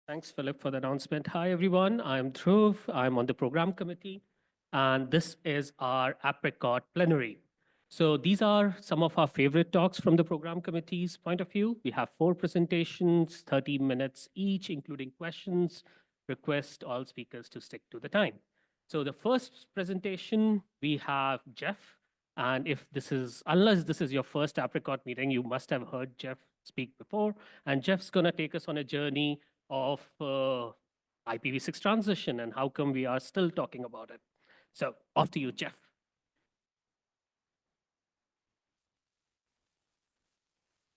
Thanks, Philip, for the announcement. Hi, everyone. I'm Dhruv. I'm on the program committee, and this is our APRICOT Plenary. So these are some of our favorite talks from the program committee's point of view. We have 4 presentations, 30 minutes each, including questions. Request all speakers to stick to the time. So the first presentation, we have Jeff. And unless this is your first APRICOT meeting, you must have heard Jeff speak before. And Jeff's going to take us on a journey of IPv6 transition and how come we are still talking about it. So off to you, Jeff.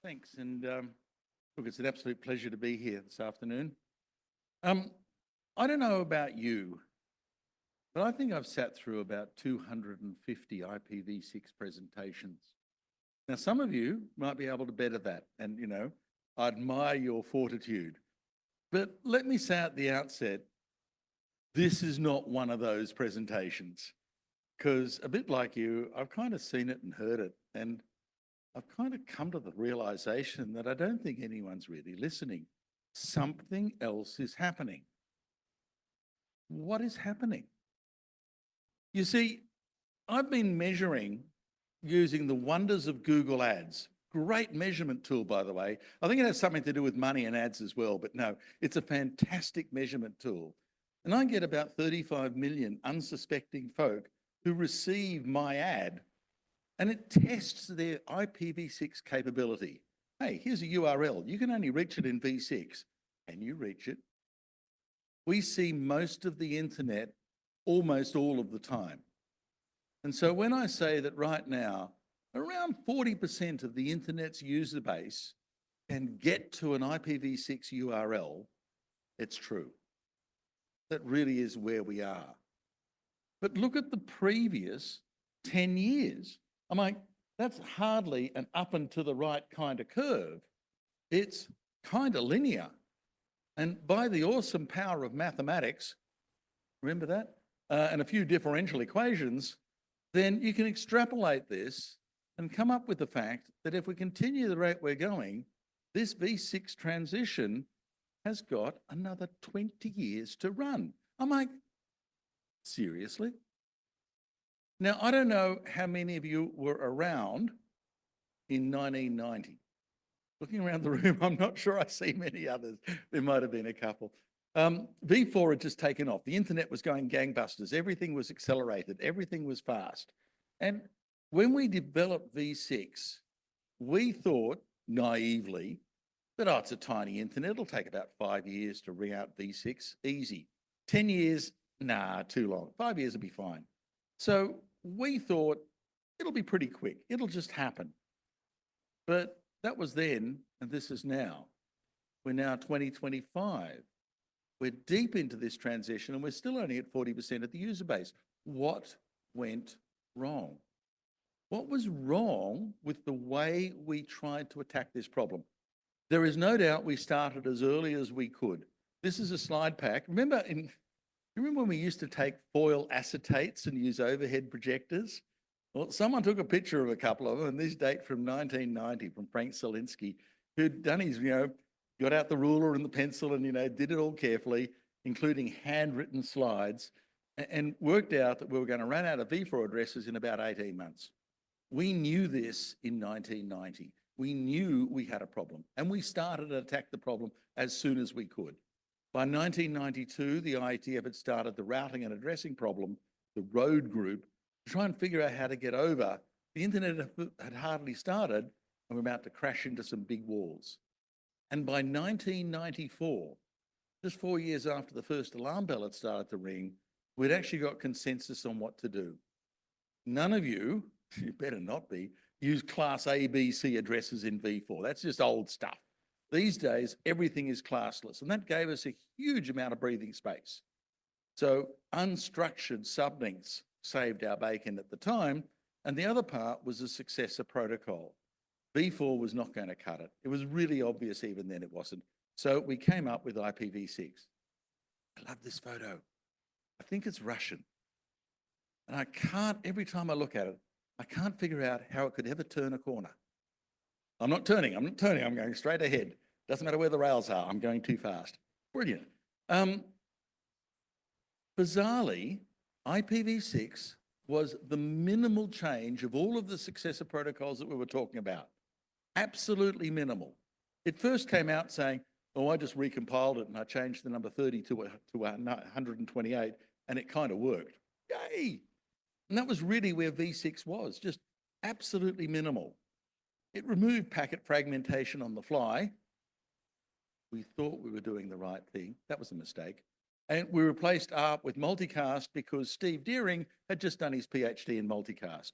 Thanks, and look, it's an absolute pleasure to be here this afternoon. I don't know about you, but I think I've sat through about 250 IPv6 presentations. Now, some of you might be able to better that, and I admire your fortitude. But let me say at the outset, this is not one of those presentations, because a bit like you, I've kind of seen it and heard it, and I've kind of come to the realization that I don't think anyone's really listening. Something else is happening. What is happening? You see, I've been measuring using the wonders of Google Ads. Great measurement tool, by the way. I think it has something to do with money and ads as well, but no, it's a fantastic measurement tool. And I get about 35 million unsuspecting folk who receive my ad, and it tests their IPv6 capability. Hey, here's a URL. You can only reach it in v6. Can you reach it? We see most of the internet almost all of the time. And so when I say that right now, around 40% of the internet's user base can get to an IPv6 URL, it's true. That really is where we are. But look at the previous 10 years. I'm like, that's hardly an up and to the right kind of curve. It's kind of linear. And by the awesome power of mathematics, remember that? And a few differential equations, then you can extrapolate this and come up with the fact that if we continue the rate we're going, this V6 transition has got another 20 years to run. I'm like, seriously? Now, I don't know how many of you were around in 1990. Looking around the room, I'm not sure I see many others. There might have been a couple. V4 had just taken off. The internet was going gangbusters. Everything was accelerated. Everything was fast. And when we developed V6, we thought naively that, oh, it's a tiny internet. It'll take about 5 years to ring out V6. Easy. 10 years, nah, too long. 5 years will be fine. So we thought it'll be pretty quick. It'll just happen. But that was then, and this is now. We're now 2025. We're deep into this transition and we're still only at 40% of the user base. What went wrong? What was wrong with the way we tried to attack this problem? There is no doubt we started as early as we could. This is a slide pack. Remember when we used to take foil acetates and use overhead projectors? Well, someone took a picture of a couple of them, and this date from 1990 from Frank Zielinski, who'd done his, got out the ruler and the pencil and, did it all carefully, including handwritten slides, and worked out that we were going to run out of V4 addresses in about 18 months. We knew this in 1990. We knew we had a problem, and we started to attack the problem as soon as we could. By 1992, the IETF had started the routing and addressing problem, the road group, to try and figure out how to get over. The internet had hardly started, and we're about to crash into some big walls. And by 1994, just 4 years after the first alarm bell had started to ring, we'd actually got consensus on what to do. None of you better not be, use class A, B, C addresses in V4. That's just old stuff. These days, everything is classless, and that gave us a huge amount of breathing space. So unstructured sublinks saved our bacon at the time, and the other part was a successor protocol. V4 was not going to cut it. It was really obvious even then it wasn't. So we came up with IPv6. I love this photo. I think it's Russian. And I can't, every time I look at it, I can't figure out how it could ever turn a corner. I'm not turning, I'm going straight ahead. Doesn't matter where the rails are, I'm going too fast. Brilliant. Bizarrely, IPv6 was the minimal change of all of the successor protocols that we were talking about. Absolutely minimal. It first came out saying, oh, I just recompiled it and I changed the number 30 to 128 and it kind of worked. Yay! And that was really where V6 was, just absolutely minimal. It removed packet fragmentation on the fly. We thought we were doing the right thing. That was a mistake. And we replaced ARP with multicast because Steve Deering had just done his PhD in multicast.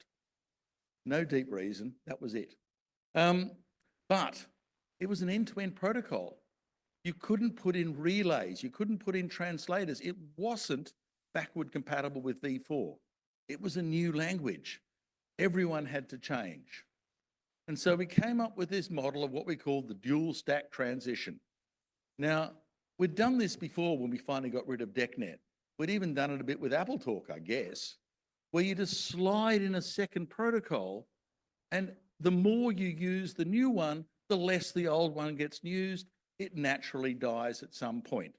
No deep reason, that was it. But it was an end-to-end protocol. You couldn't put in relays, you couldn't put in translators. It wasn't backward compatible with V4. It was a new language. Everyone had to change. And so we came up with this model of what we called the dual stack transition. Now, we'd done this before when we finally got rid of DECnet. We'd even done it a bit with AppleTalk, I guess, where you just slide in a second protocol, and the more you use the new one, the less the old one gets used. It naturally dies at some point.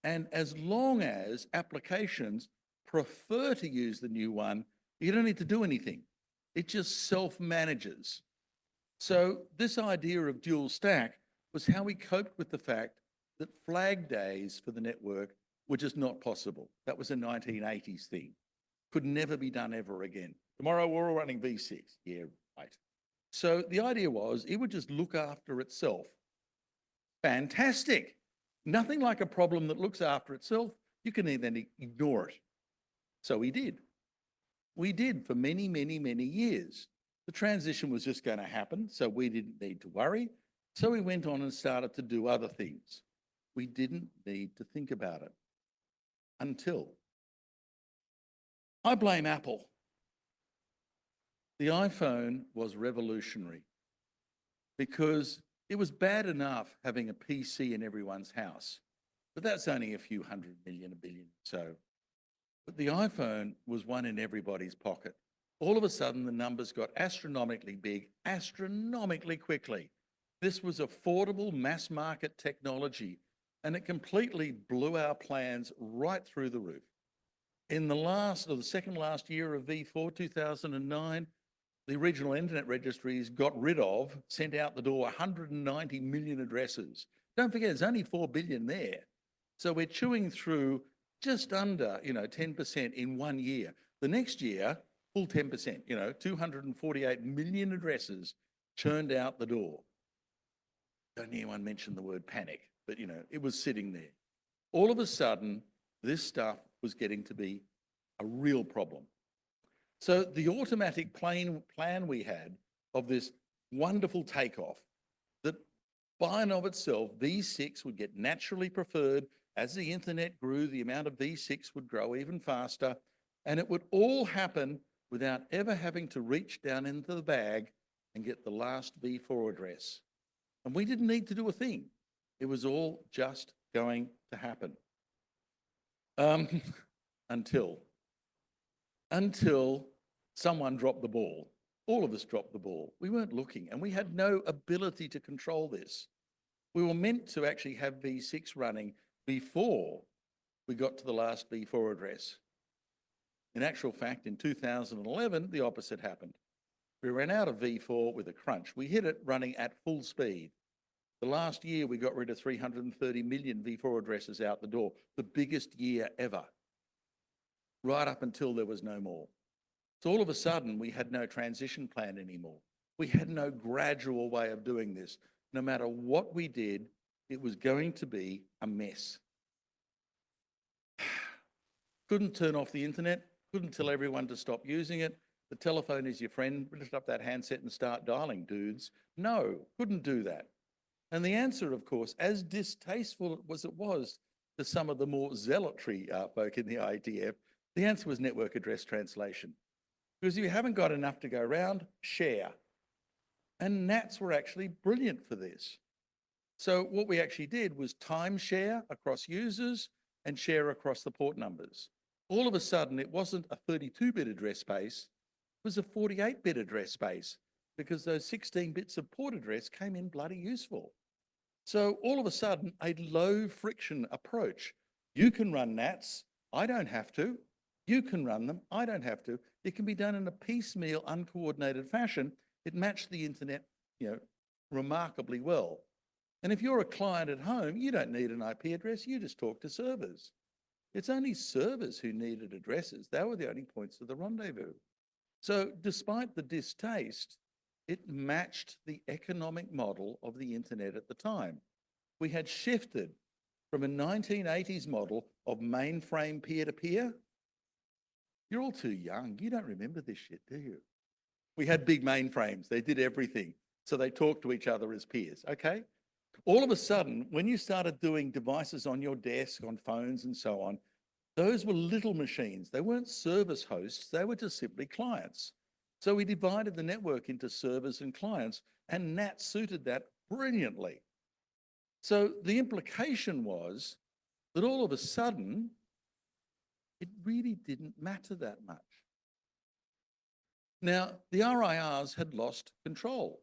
And as long as applications prefer to use the new one, you don't need to do anything. It just self-manages. So this idea of dual stack was how we coped with the fact that flag days for the network were just not possible. That was a 1980s thing. Could never be done ever again. Tomorrow we're all running V6. Yeah, right. So the idea was it would just look after itself. Fantastic. Nothing like a problem that looks after itself. You can then ignore it. So we did. We did for many, many, many years. The transition was just going to happen, so we didn't need to worry. So we went on and started to do other things. We didn't need to think about it until I blame Apple. The iPhone was revolutionary because it was bad enough having a PC in everyone's house, but that's only a few 100 million, a billion, so. But the iPhone was one in everybody's pocket. All of a sudden, the numbers got astronomically big, astronomically quickly. This was affordable mass market technology, and it completely blew our plans right through the roof. In the second last year of V4, 2009, the regional internet registries got rid of, sent out the door 190 million addresses. Don't forget, there's only 4 billion there. So we're chewing through just under, 10% in 1 year. The next year, full 10%, 248 million addresses churned out the door. Don't hear anyone mention the word panic, but it was sitting there. All of a sudden, this stuff was getting to be a real problem. So the automatic plan we had of this wonderful takeoff, that by and of itself, V6 would get naturally preferred. As the internet grew, the amount of V6 would grow even faster, and it would all happen without ever having to reach down into the bag and get the last V4 address. And we didn't need to do a thing. It was all just going to happen. Until someone dropped the ball. All of us dropped the ball. We weren't looking, and we had no ability to control this. We were meant to actually have V6 running before we got to the last V4 address. In actual fact, in 2011, the opposite happened. We ran out of V4 with a crunch. We hit it running at full speed. The last year, we got rid of 330 million V4 addresses out the door, the biggest year ever, right up until there was no more. So all of a sudden, we had no transition plan anymore. We had no gradual way of doing this. No matter what we did, it was going to be a mess. Couldn't turn off the internet, couldn't tell everyone to stop using it. The telephone is your friend. Lift up that handset and start dialing, dudes. No, couldn't do that. And the answer, of course, as distasteful as it was to some of the more zealotry folk in the IETF, the answer was network address translation. Because if you haven't got enough to go around, share. And NATs were actually brilliant for this. So what we actually did was time share across users and share across the port numbers. All of a sudden, it wasn't a 32-bit address space, it was a 48-bit address space, because those 16 bits of port address came in bloody useful. So all of a sudden, a low friction approach. You can run NATs, I don't have to. You can run them, I don't have to. It can be done in a piecemeal, uncoordinated fashion. It matched the internet, remarkably well. And if you're a client at home, you don't need an IP address, you just talk to servers. It's only servers who needed addresses. They were the only points of the rendezvous. So despite the distaste, it matched the economic model of the internet at the time. We had shifted from a 1980s model of mainframe peer-to-peer. You're all too young. You don't remember this shit, do you? We had big mainframes. They did everything. So they talked to each other as peers, okay? All of a sudden, when you started doing devices on your desk, on phones and so on, those were little machines. They weren't service hosts. They were just simply clients. So we divided the network into servers and clients, and NAT suited that brilliantly. So the implication was that all of a sudden, it really didn't matter that much. Now, the RIRs had lost control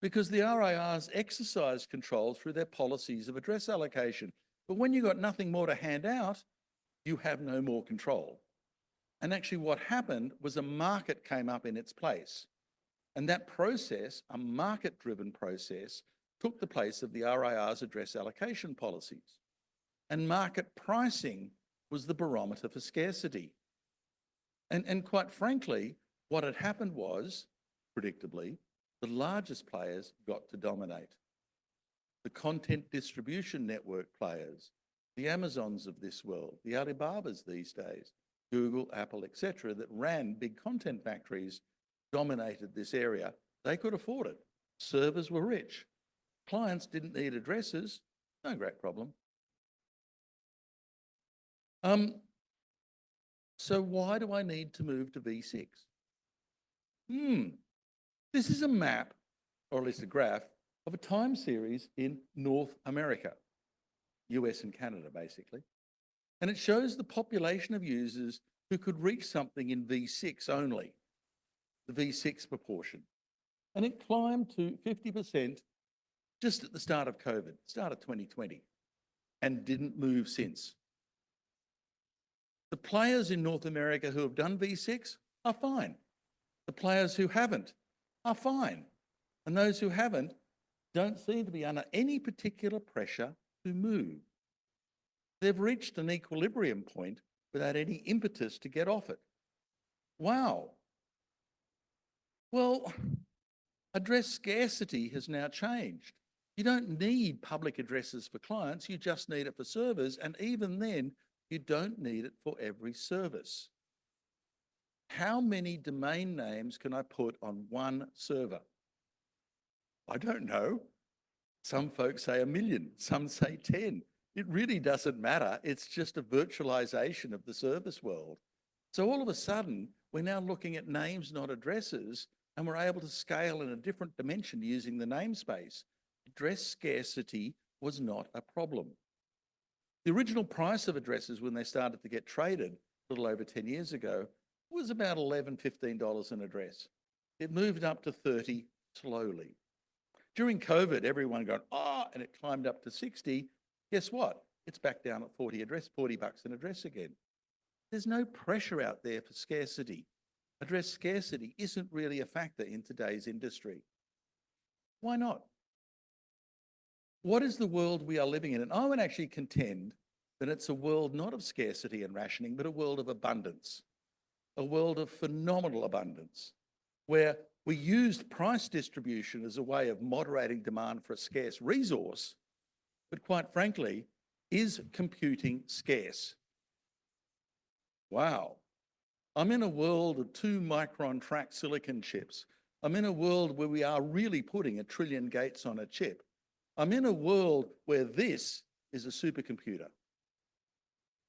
because the RIRs exercised control through their policies of address allocation. But when you've got nothing more to hand out, you have no more control. And actually what happened was a market came up in its place. And that process, a market-driven process, took the place of the RIR's address allocation policies. And market pricing was the barometer for scarcity. And quite frankly, what had happened was, predictably, the largest players got to dominate. The content distribution network players, the Amazons of this world, the Alibabas these days, Google, Apple, etc., that ran big content factories, dominated this area. They could afford it. Servers were rich. Clients didn't need addresses. No great problem. So why do I need to move to V6? This is a map, or at least a graph, of a time series in North America, US and Canada, basically. And it shows the population of users who could reach something in V6 only, the V6 proportion. And it climbed to 50% just at the start of COVID, start of 2020, and didn't move since. The players in North America who have done V6 are fine. The players who haven't are fine. And those who haven't don't seem to be under any particular pressure to move. They've reached an equilibrium point without any impetus to get off it. Wow. Well, address scarcity has now changed. You don't need public addresses for clients, you just need it for servers, and even then, you don't need it for every service. How many domain names can I put on one server? I don't know. Some folks say 1 million, some say 10. It really doesn't matter. It's just a virtualization of the service world. So all of a sudden, we're now looking at names, not addresses, and we're able to scale in a different dimension using the namespace. Address scarcity was not a problem. The original price of addresses when they started to get traded a little over 10 years ago was about $11, $15 an address. It moved up to 30 slowly. During COVID, everyone going, oh, and it climbed up to 60. Guess what? It's back down at 40 bucks an address again. There's no pressure out there for scarcity. Address scarcity isn't really a factor in today's industry. Why not? What is the world we are living in? And I would actually contend that it's a world not of scarcity and rationing, but a world of abundance, a world of phenomenal abundance, where we used price distribution as a way of moderating demand for a scarce resource, but quite frankly, is computing scarce? Wow. I'm in a world of 2-micron track silicon chips. I'm in a world where we are really putting 1 trillion gates on a chip. I'm in a world where this is a supercomputer.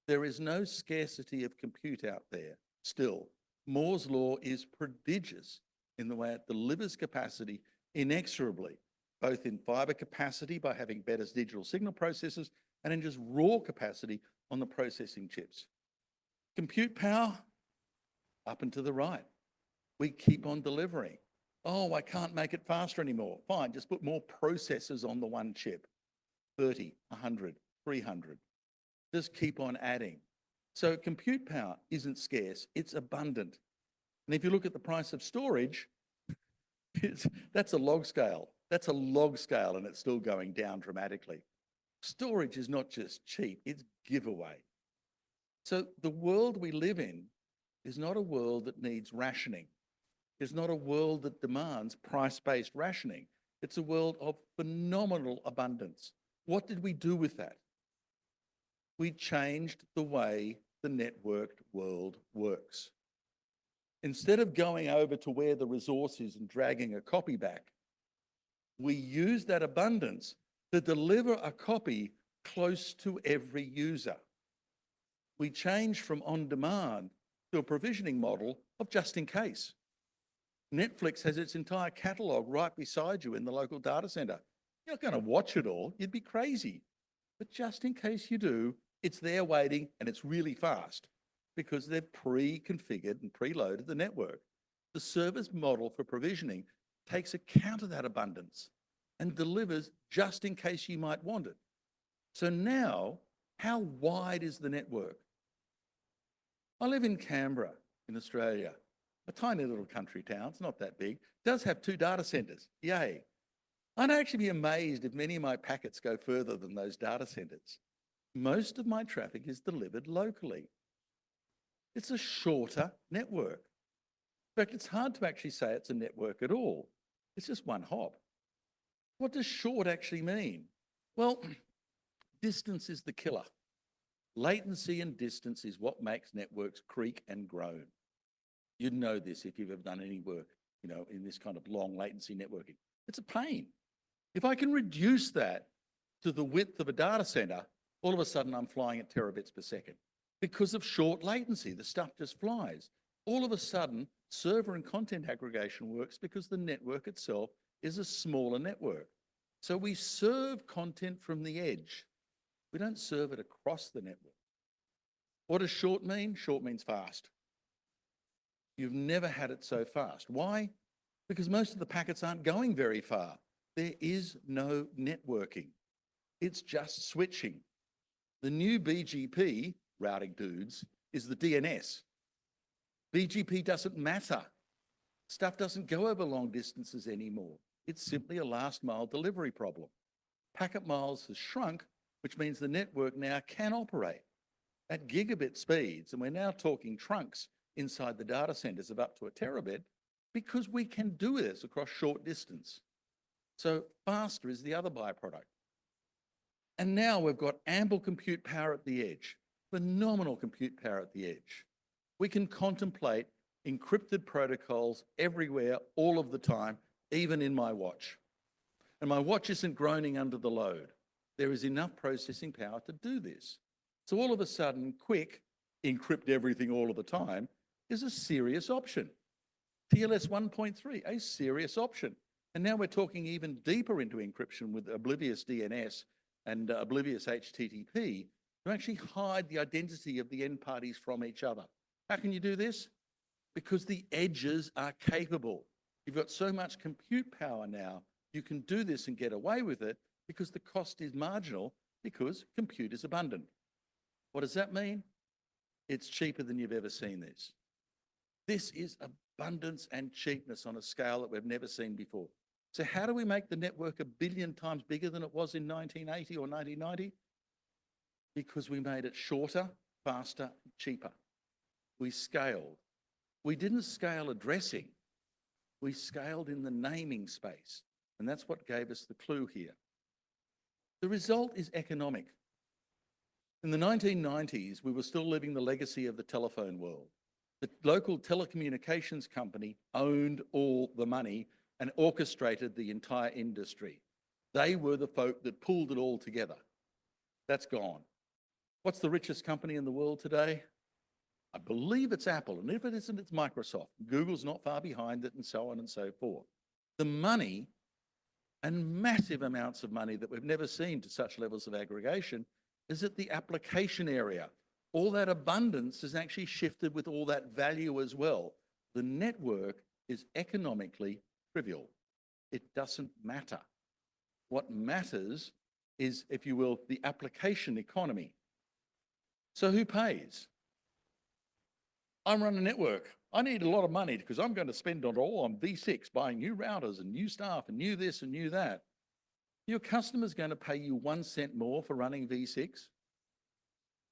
There is no scarcity of compute out there still. Moore's law is prodigious in the way it delivers capacity inexorably, both in fiber capacity by having better digital signal processors and in just raw capacity on the processing chips. Compute power, up and to the right. We keep on delivering. Oh, I can't make it faster anymore. Fine, just put more processors on the one chip. 30, 100, 300. Just keep on adding. So compute power isn't scarce, it's abundant. And if you look at the price of storage, that's a log scale. That's a log scale and it's still going down dramatically. Storage is not just cheap, it's giveaway. So the world we live in is not a world that needs rationing. It's not a world that demands price-based rationing. It's a world of phenomenal abundance. What did we do with that? We changed the way the networked world works. Instead of going over to where the resource is and dragging a copy back, we use that abundance to deliver a copy close to every user. We changed from on-demand to a provisioning model of just in case. Netflix has its entire catalogue right beside you in the local data centre. You're not going to watch it all, you'd be crazy. But just in case you do, it's there waiting and it's really fast because they've pre-configured and preloaded the network. The service model for provisioning takes account of that abundance and delivers just in case you might want it. So now, how wide is the network? I live in Canberra in Australia, a tiny little country town, it's not that big. It does have 2 data centres, yay. I'd actually be amazed if many of my packets go further than those data centres. Most of my traffic is delivered locally. It's a shorter network. In fact, it's hard to actually say it's a network at all. It's just one hop. What does short actually mean? Well, distance is the killer. Latency and distance is what makes networks creak and groan. You'd know this if you've ever done any work, in this kind of long latency networking. It's a pain. If I can reduce that to the width of a data center, all of a sudden I'm flying at terabits per second. Because of short latency, the stuff just flies. All of a sudden, server and content aggregation works because the network itself is a smaller network. So we serve content from the edge. We don't serve it across the network. What does short mean? Short means fast. You've never had it so fast. Why? Because most of the packets aren't going very far. There is no networking. It's just switching. The new BGP, routing dudes, is the DNS. BGP doesn't matter. Stuff doesn't go over long distances anymore. It's simply a last mile delivery problem. Packet miles has shrunk, which means the network now can operate at gigabit speeds. And we're now talking trunks inside the data centers of up to a terabit because we can do this across short distance. So faster is the other byproduct. And now we've got ample compute power at the edge, phenomenal compute power at the edge. We can contemplate encrypted protocols everywhere, all of the time, even in my watch. And my watch isn't groaning under the load. There is enough processing power to do this. So all of a sudden, quick, encrypt everything all of the time is a serious option. TLS 1.3, a serious option. And now we're talking even deeper into encryption with oblivious DNS and oblivious HTTP to actually hide the identity of the end parties from each other. How can you do this? Because the edges are capable. You've got so much compute power now, you can do this and get away with it because the cost is marginal because compute is abundant. What does that mean? It's cheaper than you've ever seen this. This is abundance and cheapness on a scale that we've never seen before. So how do we make the network 1 billion times bigger than it was in 1980 or 1990? Because we made it shorter, faster, cheaper. We scaled. We didn't scale addressing. We scaled in the naming space. And that's what gave us the clue here. The result is economic. In the 1990s, we were still living the legacy of the telephone world. The local telecommunications company owned all the money and orchestrated the entire industry. They were the folk that pulled it all together. That's gone. What's the richest company in the world today? I believe it's Apple, and if it isn't, it's Microsoft. Google's not far behind it, and so on and so forth. The money, and massive amounts of money that we've never seen to such levels of aggregation, is at the application area. All that abundance is actually shifted with all that value as well. The network is economically trivial. It doesn't matter. What matters is, if you will, the application economy. So who pays? I run a network. I need a lot of money because I'm going to spend it all on V6, buying new routers and new staff and new this and new that. Your customer's going to pay you 1 cent more for running V6?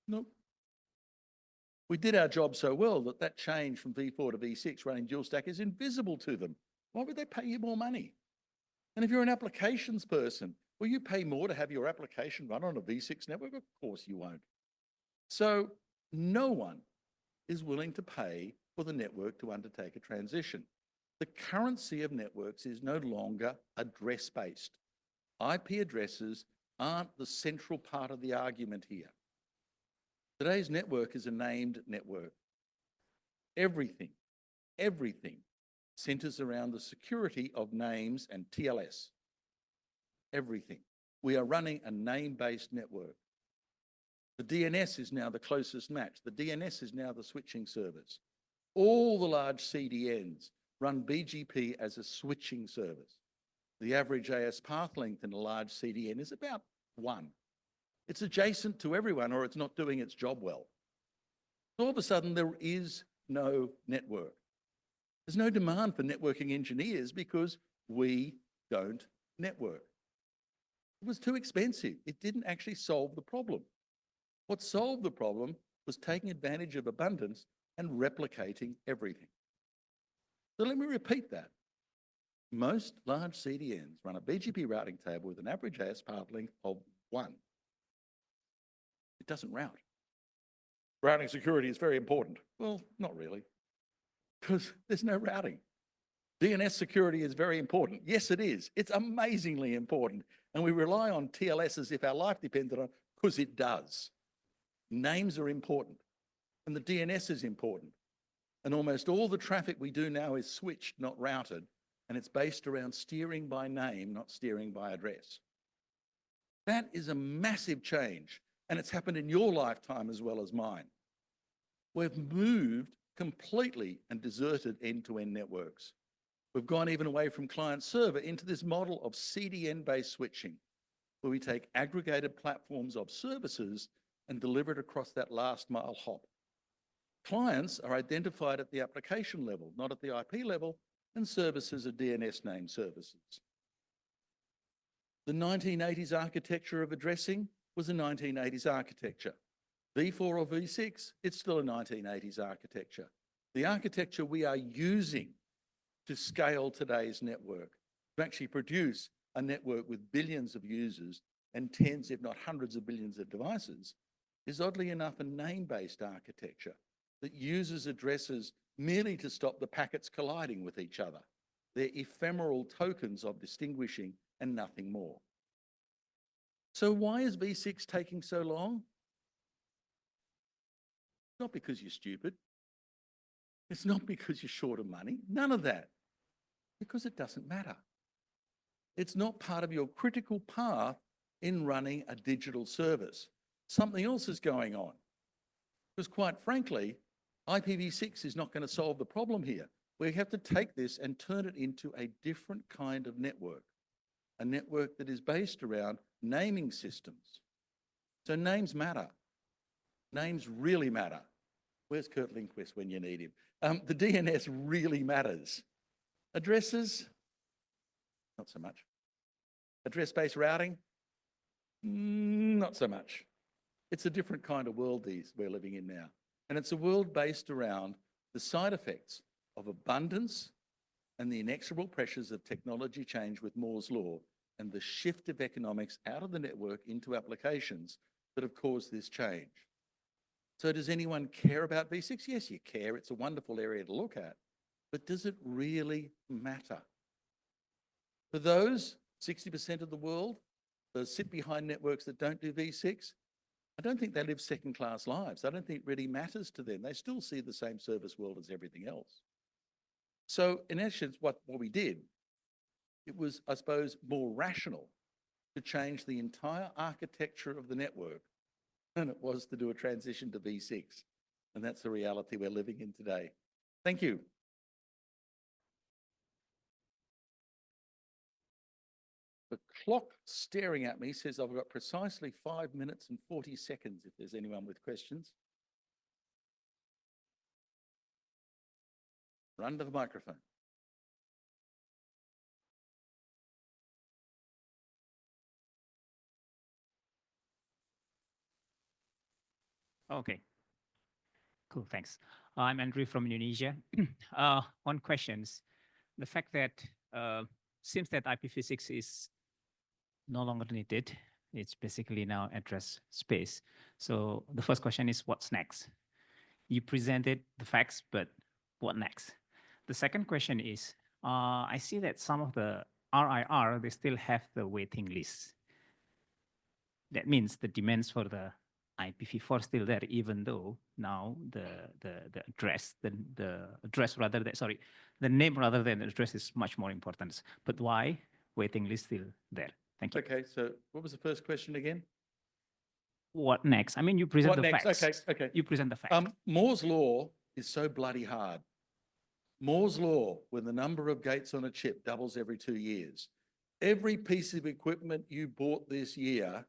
Nope. We did our job so well that that change from V4 to V6 running dual stack is invisible to them. Why would they pay you more money? And if you're an applications person, will you pay more to have your application run on a V6 network? Of course you won't. So no one is willing to pay for the network to undertake a transition. The currency of networks is no longer address-based. IP addresses aren't the central part of the argument here. Today's network is a named network. Everything centers around the security of names and TLS. Everything. We are running a name-based network. The DNS is now the closest match. The DNS is now the switching service. All the large CDNs run BGP as a switching service. The average AS path length in a large CDN is about 1. It's adjacent to everyone, or it's not doing its job well. All of a sudden, there is no network. There's no demand for networking engineers because we don't network. It was too expensive. It didn't actually solve the problem. What solved the problem was taking advantage of abundance and replicating everything. So let me repeat that. Most large CDNs run a BGP routing table with an average AS path length of 1. It doesn't route. Routing security is very important. Well, not really, because there's no routing. DNS security is very important. Yes, it is. It's amazingly important. And we rely on TLS as if our life depended on it, because it does. Names are important, and the DNS is important. And almost all the traffic we do now is switched, not routed, and it's based around steering by name, not steering by address. That is a massive change, and it's happened in your lifetime as well as mine. We've moved completely and deserted end-to-end networks. We've gone even away from client-server into this model of CDN-based switching, where we take aggregated platforms of services and deliver it across that last mile hop. Clients are identified at the application level, not at the IP level, and services are DNS name services. The 1980s architecture of addressing was a 1980s architecture. V4 or V6, it's still a 1980s architecture. The architecture we are using to scale today's network, to actually produce a network with billions of users and tens, if not hundreds of billions of devices, is oddly enough a name-based architecture that uses addresses merely to stop the packets colliding with each other. They're ephemeral tokens of distinguishing and nothing more. So why is V6 taking so long? Not because you're stupid. It's not because you're short of money. None of that. Because it doesn't matter. It's not part of your critical path in running a digital service. Something else is going on. Because quite frankly, IPv6 is not going to solve the problem here. We have to take this and turn it into a different kind of network, a network that is based around naming systems. So names matter. Names really matter. Where's Kurt Lindquist when you need him? The DNS really matters. Addresses, not so much. Address-based routing, not so much. It's a different kind of world we're living in now. And it's a world based around the side effects of abundance and the inexorable pressures of technology change with Moore's law and the shift of economics out of the network into applications that have caused this change. So does anyone care about V6? Yes, you care. It's a wonderful area to look at. But does it really matter? For those 60% of the world that sit behind networks that don't do V6, I don't think they live second-class lives. I don't think it really matters to them. They still see the same service world as everything else. So in essence, what we did, it was, I suppose, more rational to change the entire architecture of the network than it was to do a transition to V6. And that's the reality we're living in today. Thank you. clock staring at me says I've got precisely 5 minutes and 40 seconds if there's anyone with questions. Run to the microphone. Okay, cool, thanks. I'm Andrew from Indonesia. One question: the fact that seems that IP physics is no longer needed. It's basically now address space. So the first question is, what's next? You presented the facts, but what next? The second question is, I see that some of the RIR, they still have the waiting list. That means the demands for the IPv4 still there, even though now the address, the address rather than, sorry, the name rather than address is much more important. But why waiting list still there? Thank you. Okay, so what was the first question again? What next? I mean, you present What the next? facts. Okay. You present the facts. Moore's law is so bloody hard. Moore's law, when the number of gates on a chip doubles every 2 years, every piece of equipment you bought this year,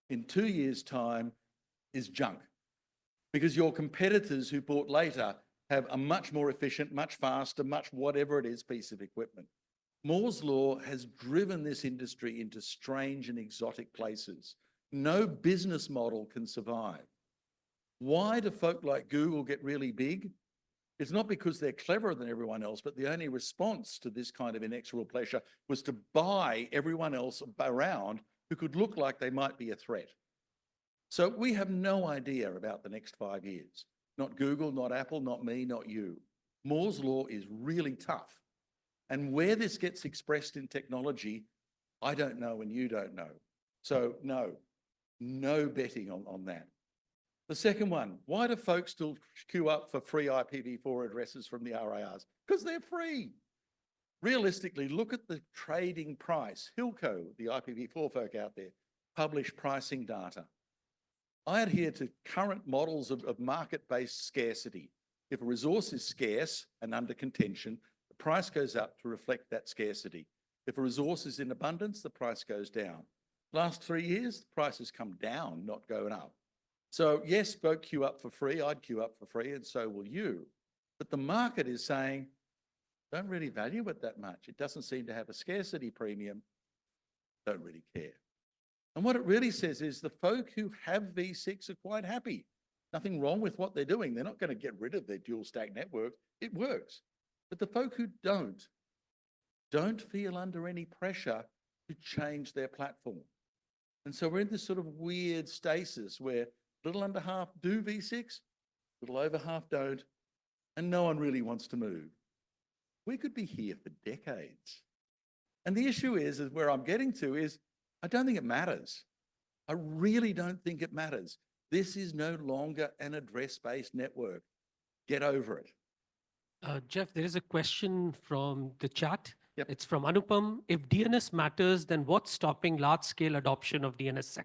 in 2 years' time, is junk. Because your competitors who bought later have a much more efficient, much faster, much whatever it is piece of equipment. Moore's law has driven this industry into strange and exotic places. No business model can survive. Why do folk like Google get really big? It's not because they're cleverer than everyone else, but the only response to this kind of inexorable pressure was to buy everyone else around who could look like they might be a threat. So we have no idea about the next 5 years. Not Google, not Apple, not me, not you. Moore's law is really tough. And where this gets expressed in technology, I don't know and you don't know. So no betting on that. The second one, why do folks still queue up for free IPv4 addresses from the RIRs? Because they're free. Realistically, look at the trading price. Hilco, the IPv4 folk out there, publish pricing data. I adhere to current models of market-based scarcity. If a resource is scarce and under contention, the price goes up to reflect that scarcity. If a resource is in abundance, the price goes down. Last 3 years, the price has come down, not going up. So yes, folk queue up for free, I'd queue up for free, and so will you. But the market is saying, don't really value it that much. It doesn't seem to have a scarcity premium, don't really care. And what it really says is the folk who have V6 are quite happy. Nothing wrong with what they're doing. They're not going to get rid of their dual stack network. It works. But the folk who don't feel under any pressure to change their platform. And so we're in this sort of weird stasis where a little under half do V6, a little over half don't, and no one really wants to move. We could be here for decades. And the issue is where I'm getting to is, I don't think it matters. I really don't think it matters. This is no longer an address-based network. Get over it. Jeff, there is a question from the chat. Yep. It's from Anupam. If DNS matters, then what's stopping large-scale adoption of DNSSEC?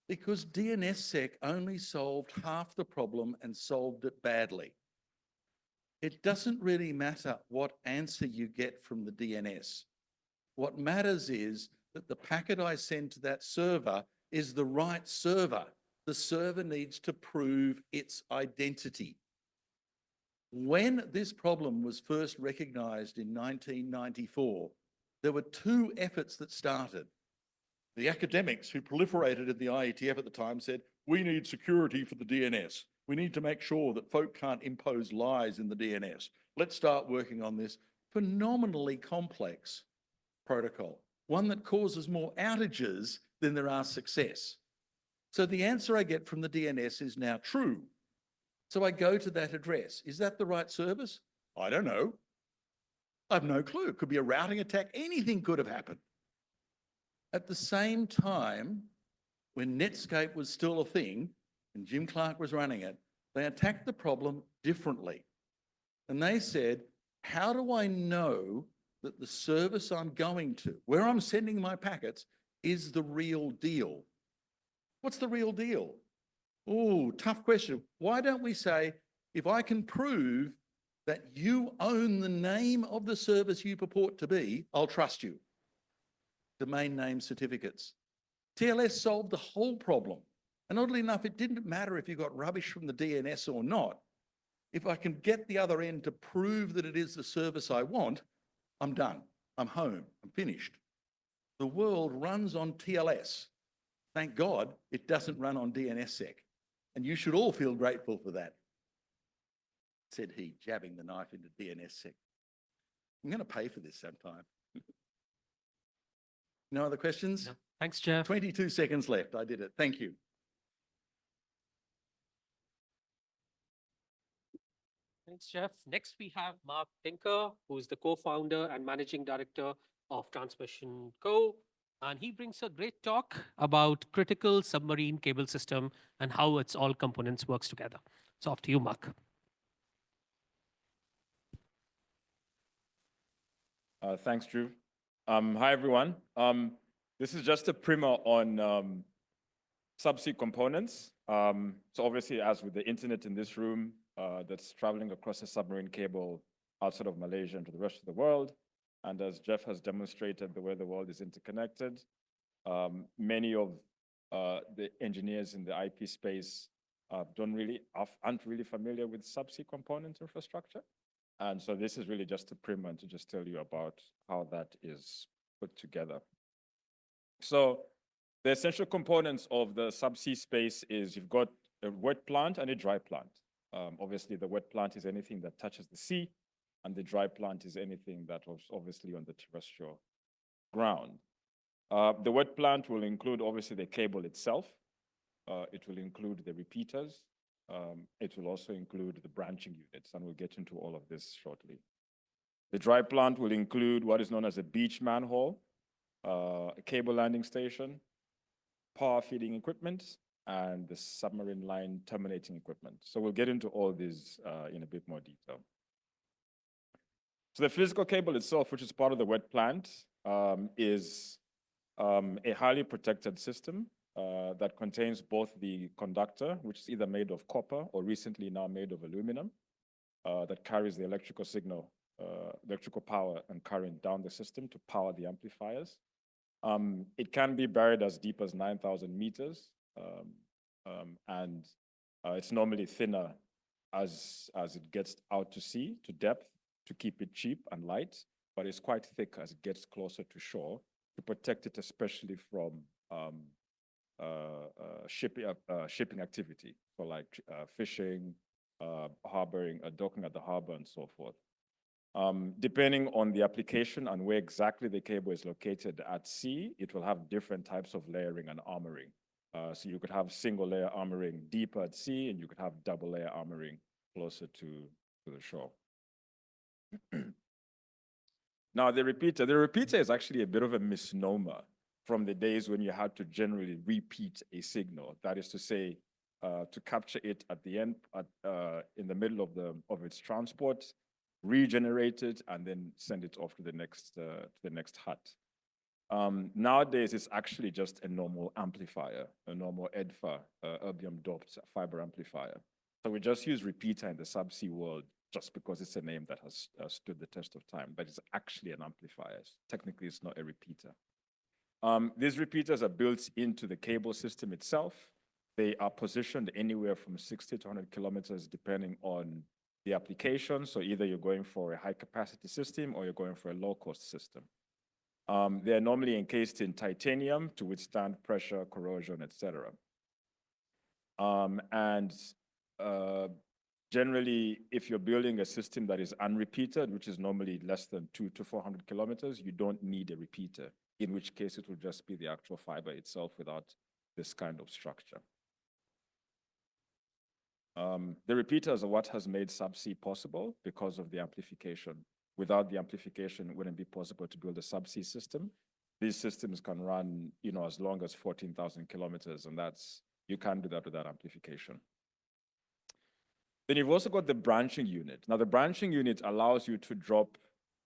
Because DNSSEC only solved half the problem and solved it badly. It doesn't really matter what answer you get from the DNS. What matters is that the packet I send to that server is the right server. The server needs to prove its identity. When this problem was first recognized in 1994, there were 2 efforts that started. The academics who proliferated in the IETF at the time said, we need security for the DNS. We need to make sure that folk can't impose lies in the DNS. Let's start working on this phenomenally complex protocol, one that causes more outages than there are success. So the answer I get from the DNS is now true. So I go to that address. Is that the right service? I don't know. I have no clue. It could be a routing attack. Anything could have happened. At the same time, when Netscape was still a thing and Jim Clark was running it, they attacked the problem differently. And they said, how do I know that the service I'm going to, where I'm sending my packets, is the real deal? What's the real deal? Oh, tough question. Why don't we say, if I can prove that you own the name of the service you purport to be, I'll trust you. domain name certificates. TLS solved the whole problem. And oddly enough, it didn't matter if you got rubbish from the DNS or not. If I can get the other end to prove that it is the service I want, I'm done. I'm home. I'm finished. The world runs on TLS. Thank God it doesn't run on DNSSEC. And you should all feel grateful for that, said he, jabbing the knife into DNSSEC. I'm going to pay for this sometime. No other questions? No. Thanks, Jeff. 22 seconds left. I did it. Thank you. Thanks, Jeff. Next, we have Mark Tinker, who is the co-founder and managing director of Transmission Co. And he brings a great talk about critical submarine cable system and how its all components works together. So off to you, Mark. Thanks, Drew. Hi, everyone. This is just a primer on subsea components. So obviously, as with the internet in this room, that's traveling across a submarine cable outside of Malaysia and to the rest of the world. And as Jeff has demonstrated, the way the world is interconnected, many of the engineers in the IP space aren't really familiar with subsea component infrastructure. And so this is really just a primer to just tell you about how that is put together. So the essential components of the subsea space is you've got a wet plant and a dry plant. Obviously, the wet plant is anything that touches the sea, and the dry plant is anything that was obviously on the terrestrial ground. The wet plant will include, obviously, the cable itself. It will include the repeaters. It will also include the branching units, and we'll get into all of this shortly. The dry plant will include what is known as a beach manhole, a cable landing station, power feeding equipment, and the submarine line terminating equipment. So we'll get into all these in a bit more detail. So the physical cable itself, which is part of the wet plant, is a highly protected system that contains both the conductor, which is either made of copper or recently now made of aluminum, that carries the electrical signal, electrical power and current down the system to power the amplifiers. It can be buried as deep as 9,000 meters, and it's normally thinner as it gets out to sea, to depth, to keep it cheap and light, but it's quite thick as it gets closer to shore to protect it, especially from shipping activity, so like fishing, harboring, docking at the harbor, and so forth. Depending on the application and where exactly the cable is located at sea, it will have different types of layering and armoring. So you could have single layer armoring deeper at sea, and you could have double layer armoring closer to the shore. Now, the repeater is actually a bit of a misnomer from the days when you had to generally repeat a signal. That is to say, to capture it at the end, in the middle of its transport, regenerate it, and then send it off to the next hut. Nowadays, it's actually just a normal amplifier, a normal EDFA, erbium doped fiber amplifier. So we just use repeater in the subsea world just because it's a name that has stood the test of time, but it's actually an amplifier. Technically, it's not a repeater. These repeaters are built into the cable system itself. They are positioned anywhere from 60 to 100 kilometers, depending on the application. So either you're going for a high capacity system or you're going for a low cost system. They're normally encased in titanium to withstand pressure, corrosion, etc. Generally, if you're building a system that is unrepeated, which is normally less than 200 to 400 kilometers, you don't need a repeater, in which case it will just be the actual fiber itself without this kind of structure. The repeaters are what has made subsea possible because of the amplification. Without the amplification, it wouldn't be possible to build a subsea system. These systems can run, as long as 14,000 kilometers, and you can't do that without amplification. Then you've also got the branching unit. Now, the branching unit allows you to drop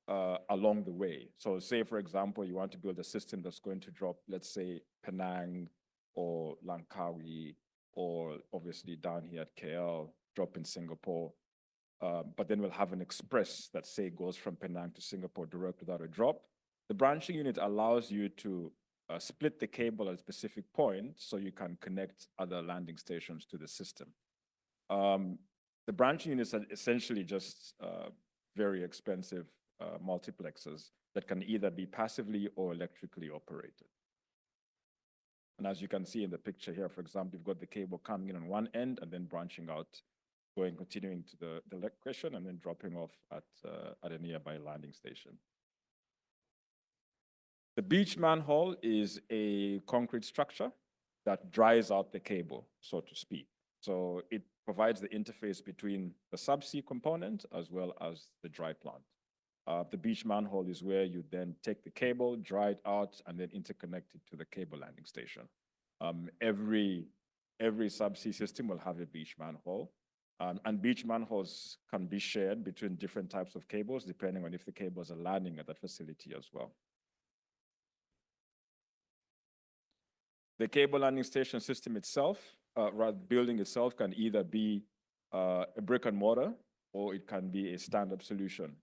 along the way. So say, for example, you want to build a system that's going to drop, let's say, Penang or Langkawi, or obviously down here at KL, drop in Singapore. But then we'll have an express that, say, goes from Penang to Singapore direct without a drop. The branching unit allows you to split the cable at a specific point so you can connect other landing stations to the system. The branching units are essentially just very expensive multiplexers that can either be passively or electrically operated. And as you can see in the picture here, for example, you've got the cable coming in on one end and then branching out, continuing to the location and then dropping off at a nearby landing station. The beach manhole is a concrete structure that dries out the cable, so to speak. So it provides the interface between the subsea component as well as the dry plant. The beach manhole is where you then take the cable, dry it out, and then interconnect it to the cable landing station. Every subsea system will have a beach manhole. And beach manholes can be shared between different types of cables, depending on if the cables are landing at that facility as well. The cable landing station system itself, building itself, can either be a brick and mortar or it can be a stand-up solution.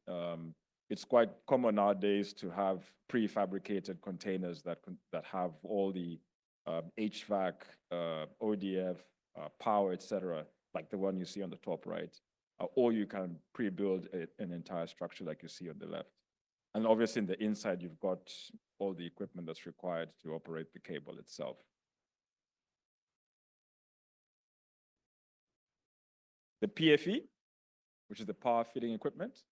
It's quite common nowadays to have prefabricated containers that have all the HVAC, ODF, power, etc., like the one you see on the top right, or you can pre-build an entire structure like you see on the left. And obviously in the inside, you've got all the equipment that's required to operate the cable itself. The PFE, which is the power feeding equipment,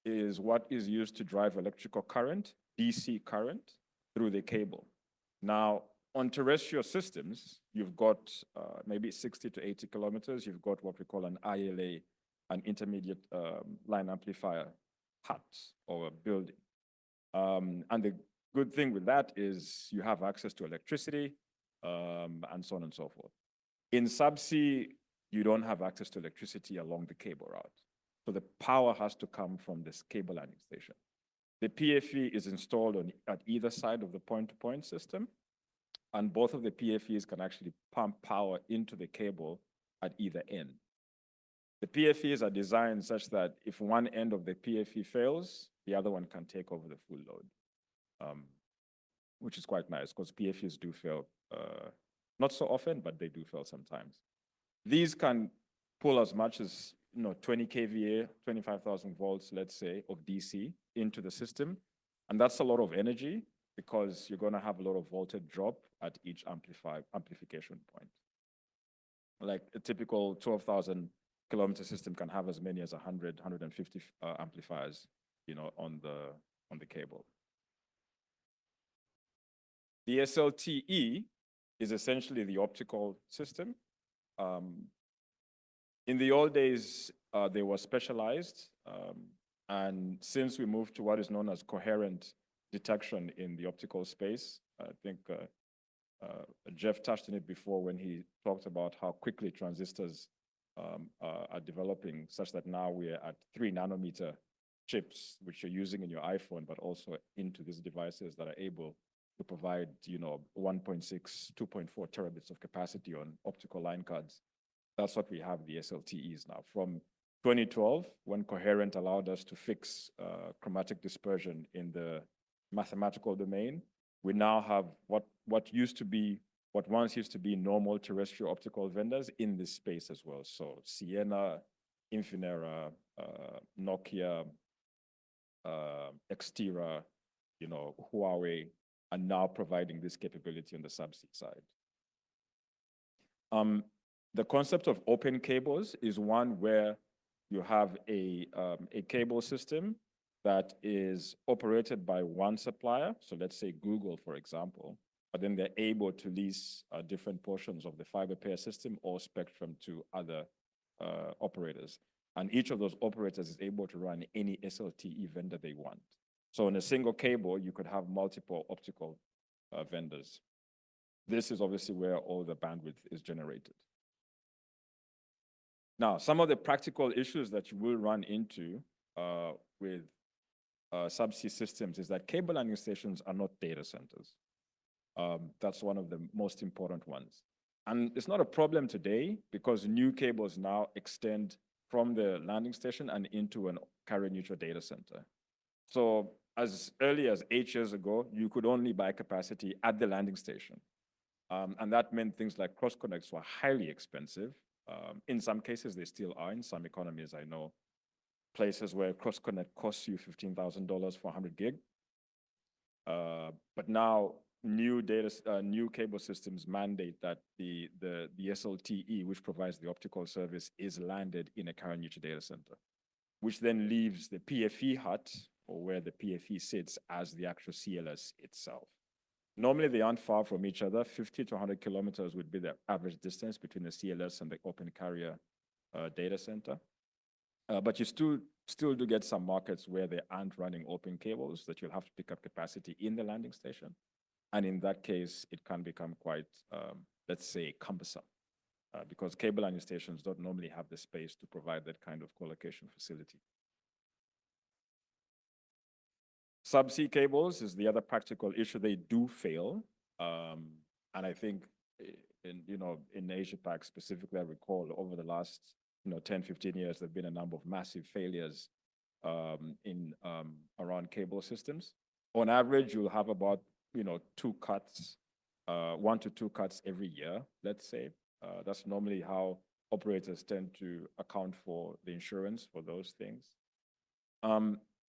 is what is used to drive electrical current, DC current, through the cable. Now, on terrestrial systems, you've got maybe 60 to 80 kilometers. You've got what we call an ILA, an intermediate line amplifier hut or a building. And the good thing with that is you have access to electricity and so on and so forth. In subsea, you don't have access to electricity along the cable route. So the power has to come from this cable landing station. The PFE is installed at either side of the point-to-point system, and both of the PFEs can actually pump power into the cable at either end. The PFEs are designed such that if one end of the PFE fails, the other one can take over the full load, which is quite nice because PFEs do fail, not so often, but they do fail sometimes. These can pull as much as 20 kVA, 25,000 volts, let's say, of DC into the system. And that's a lot of energy because you're going to have a lot of voltage drop at each amplification point. Like a typical 12,000 kilometer system can have as many as 100, 150 amplifiers, on the cable. The SLTE is essentially the optical system. In the old days, they were specialized. And since we moved to what is known as coherent detection in the optical space, I think Jeff touched on it before when he talked about how quickly transistors are developing, such that now we're at 3 nanometer chips, which you're using in your iPhone, but also into these devices that are able to provide 1.6, 2.4 terabits of capacity on optical line cards. That's what we have the SLTEs now. From 2012, when coherent allowed us to fix chromatic dispersion in the mathematical domain, we now have what once used to be normal terrestrial optical vendors in this space as well. So Ciena, Infinera, Nokia, Xtera, Huawei are now providing this capability on the subsea side. The concept of open cables is one where you have a cable system that is operated by one supplier. So let's say Google, for example, but then they're able to lease different portions of the fiber pair system or spectrum to other operators. And each of those operators is able to run any SLTE vendor they want. So on a single cable, you could have multiple optical vendors. This is obviously where all the bandwidth is generated. Now, some of the practical issues that you will run into with subsea systems is that cable landing stations are not data centers. That's one of the most important ones. And it's not a problem today because new cables now extend from the landing station and into an carrier-neutral data center. So as early as 8 years ago, you could only buy capacity at the landing station. And that meant things like cross-connects were highly expensive. In some cases, they still are. In some economies, I know places where cross-connect costs you $15,000 for 100 gig. But now new cable systems mandate that the SLTE, which provides the optical service, is landed in a carrier-neutral data center, which then leaves the PFE hut, or where the PFE sits, as the actual CLS itself. Normally, they aren't far from each other. 50 to 100 kilometers would be the average distance between the CLS and the open carrier data center. But you still do get some markets where they aren't running open cables, that you'll have to pick up capacity in the landing station. And in that case, it can become quite, let's say, cumbersome, because cable landing stations don't normally have the space to provide that kind of co-location facility. Subsea cables is the other practical issue. They do fail. And I think in Asia Pac specifically, I recall over the last 10, 15 years, there've been a number of massive failures around cable systems. On average, you'll have about 2 cuts, 1 to 2 cuts every year, let's say. That's normally how operators tend to account for the insurance for those things.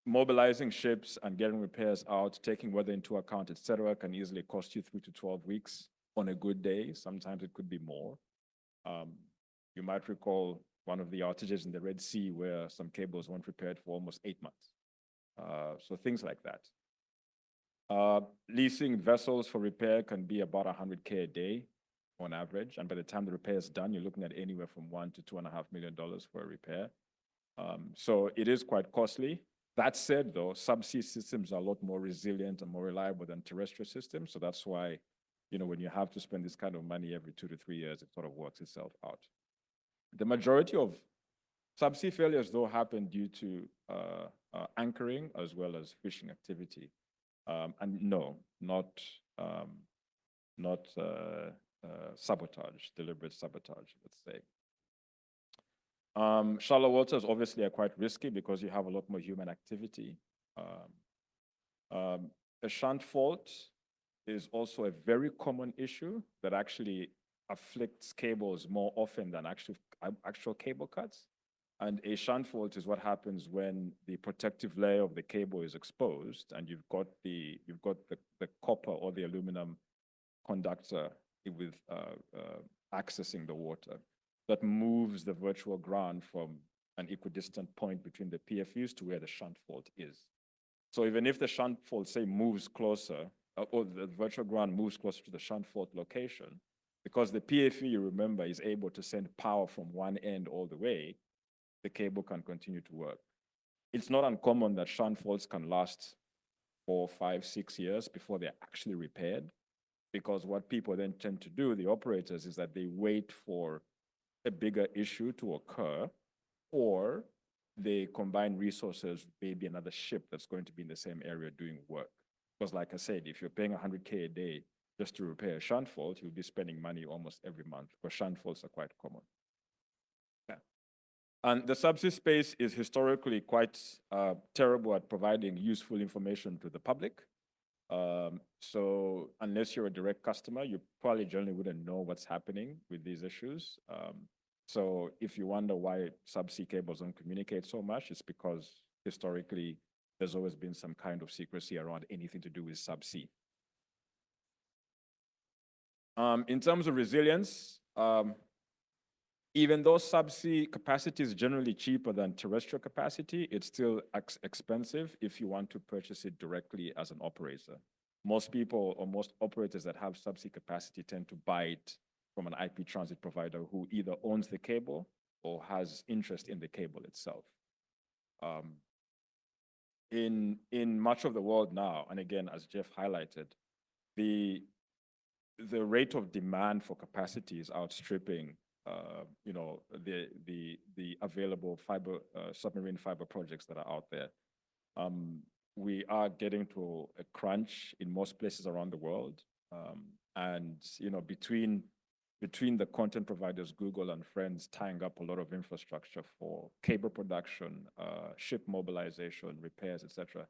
Mobilizing ships and getting repairs out, taking weather into account, et cetera, can easily cost you 3 to 12 weeks on a good day. Sometimes it could be more. You might recall one of the outages in the Red Sea where some cables weren't repaired for almost 8 months. So things like that. Leasing vessels for repair can be about $100K a day on average. And by the time the repair is done, you're looking at anywhere from $1 to $2.5 million for a repair. So it is quite costly. That said, though, subsea systems are a lot more resilient and more reliable than terrestrial systems. So that's why, when you have to spend this kind of money every 2 to 3 years, it sort of works itself out. The majority of subsea failures, though, happen due to anchoring as well as fishing activity. And no, not sabotage, deliberate sabotage, let's say. Shallow waters obviously are quite risky because you have a lot more human activity. A shunt fault is also a very common issue that actually afflicts cables more often than actual cable cuts. And a shunt fault is what happens when the protective layer of the cable is exposed and you've got the copper or the aluminum conductor with accessing the water. That moves the virtual ground from an equidistant point between the PFUs to where the shunt fault is. So even if the shunt fault, say, moves closer, or the virtual ground moves closer to the shunt fault location, because the PFU, you remember, is able to send power from one end all the way, the cable can continue to work. It's not uncommon that shunt faults can last 4, 5, 6 years before they're actually repaired, because what people then tend to do, the operators, is that they wait for a bigger issue to occur, or they combine resources with maybe another ship that's going to be in the same area doing work. Because like I said, if you're paying $100K a day just to repair a shunt fault, you'll be spending money almost every month, because shunt faults are quite common. Yeah. And the subsea space is historically quite terrible at providing useful information to the public. So unless you're a direct customer, you probably generally wouldn't know what's happening with these issues. So if you wonder why subsea cables don't communicate so much, it's because historically there's always been some kind of secrecy around anything to do with subsea. In terms of resilience, even though subsea capacity is generally cheaper than terrestrial capacity, it's still expensive if you want to purchase it directly as an operator. Most people or most operators that have subsea capacity tend to buy it from an IP transit provider who either owns the cable or has interest in the cable itself. In much of the world now, and again, as Jeff highlighted, the rate of demand for capacity is outstripping the available submarine fiber projects that are out there. We are getting to a crunch in most places around the world. And between the content providers, Google and friends, tying up a lot of infrastructure for cable production, ship mobilization, repairs, et cetera,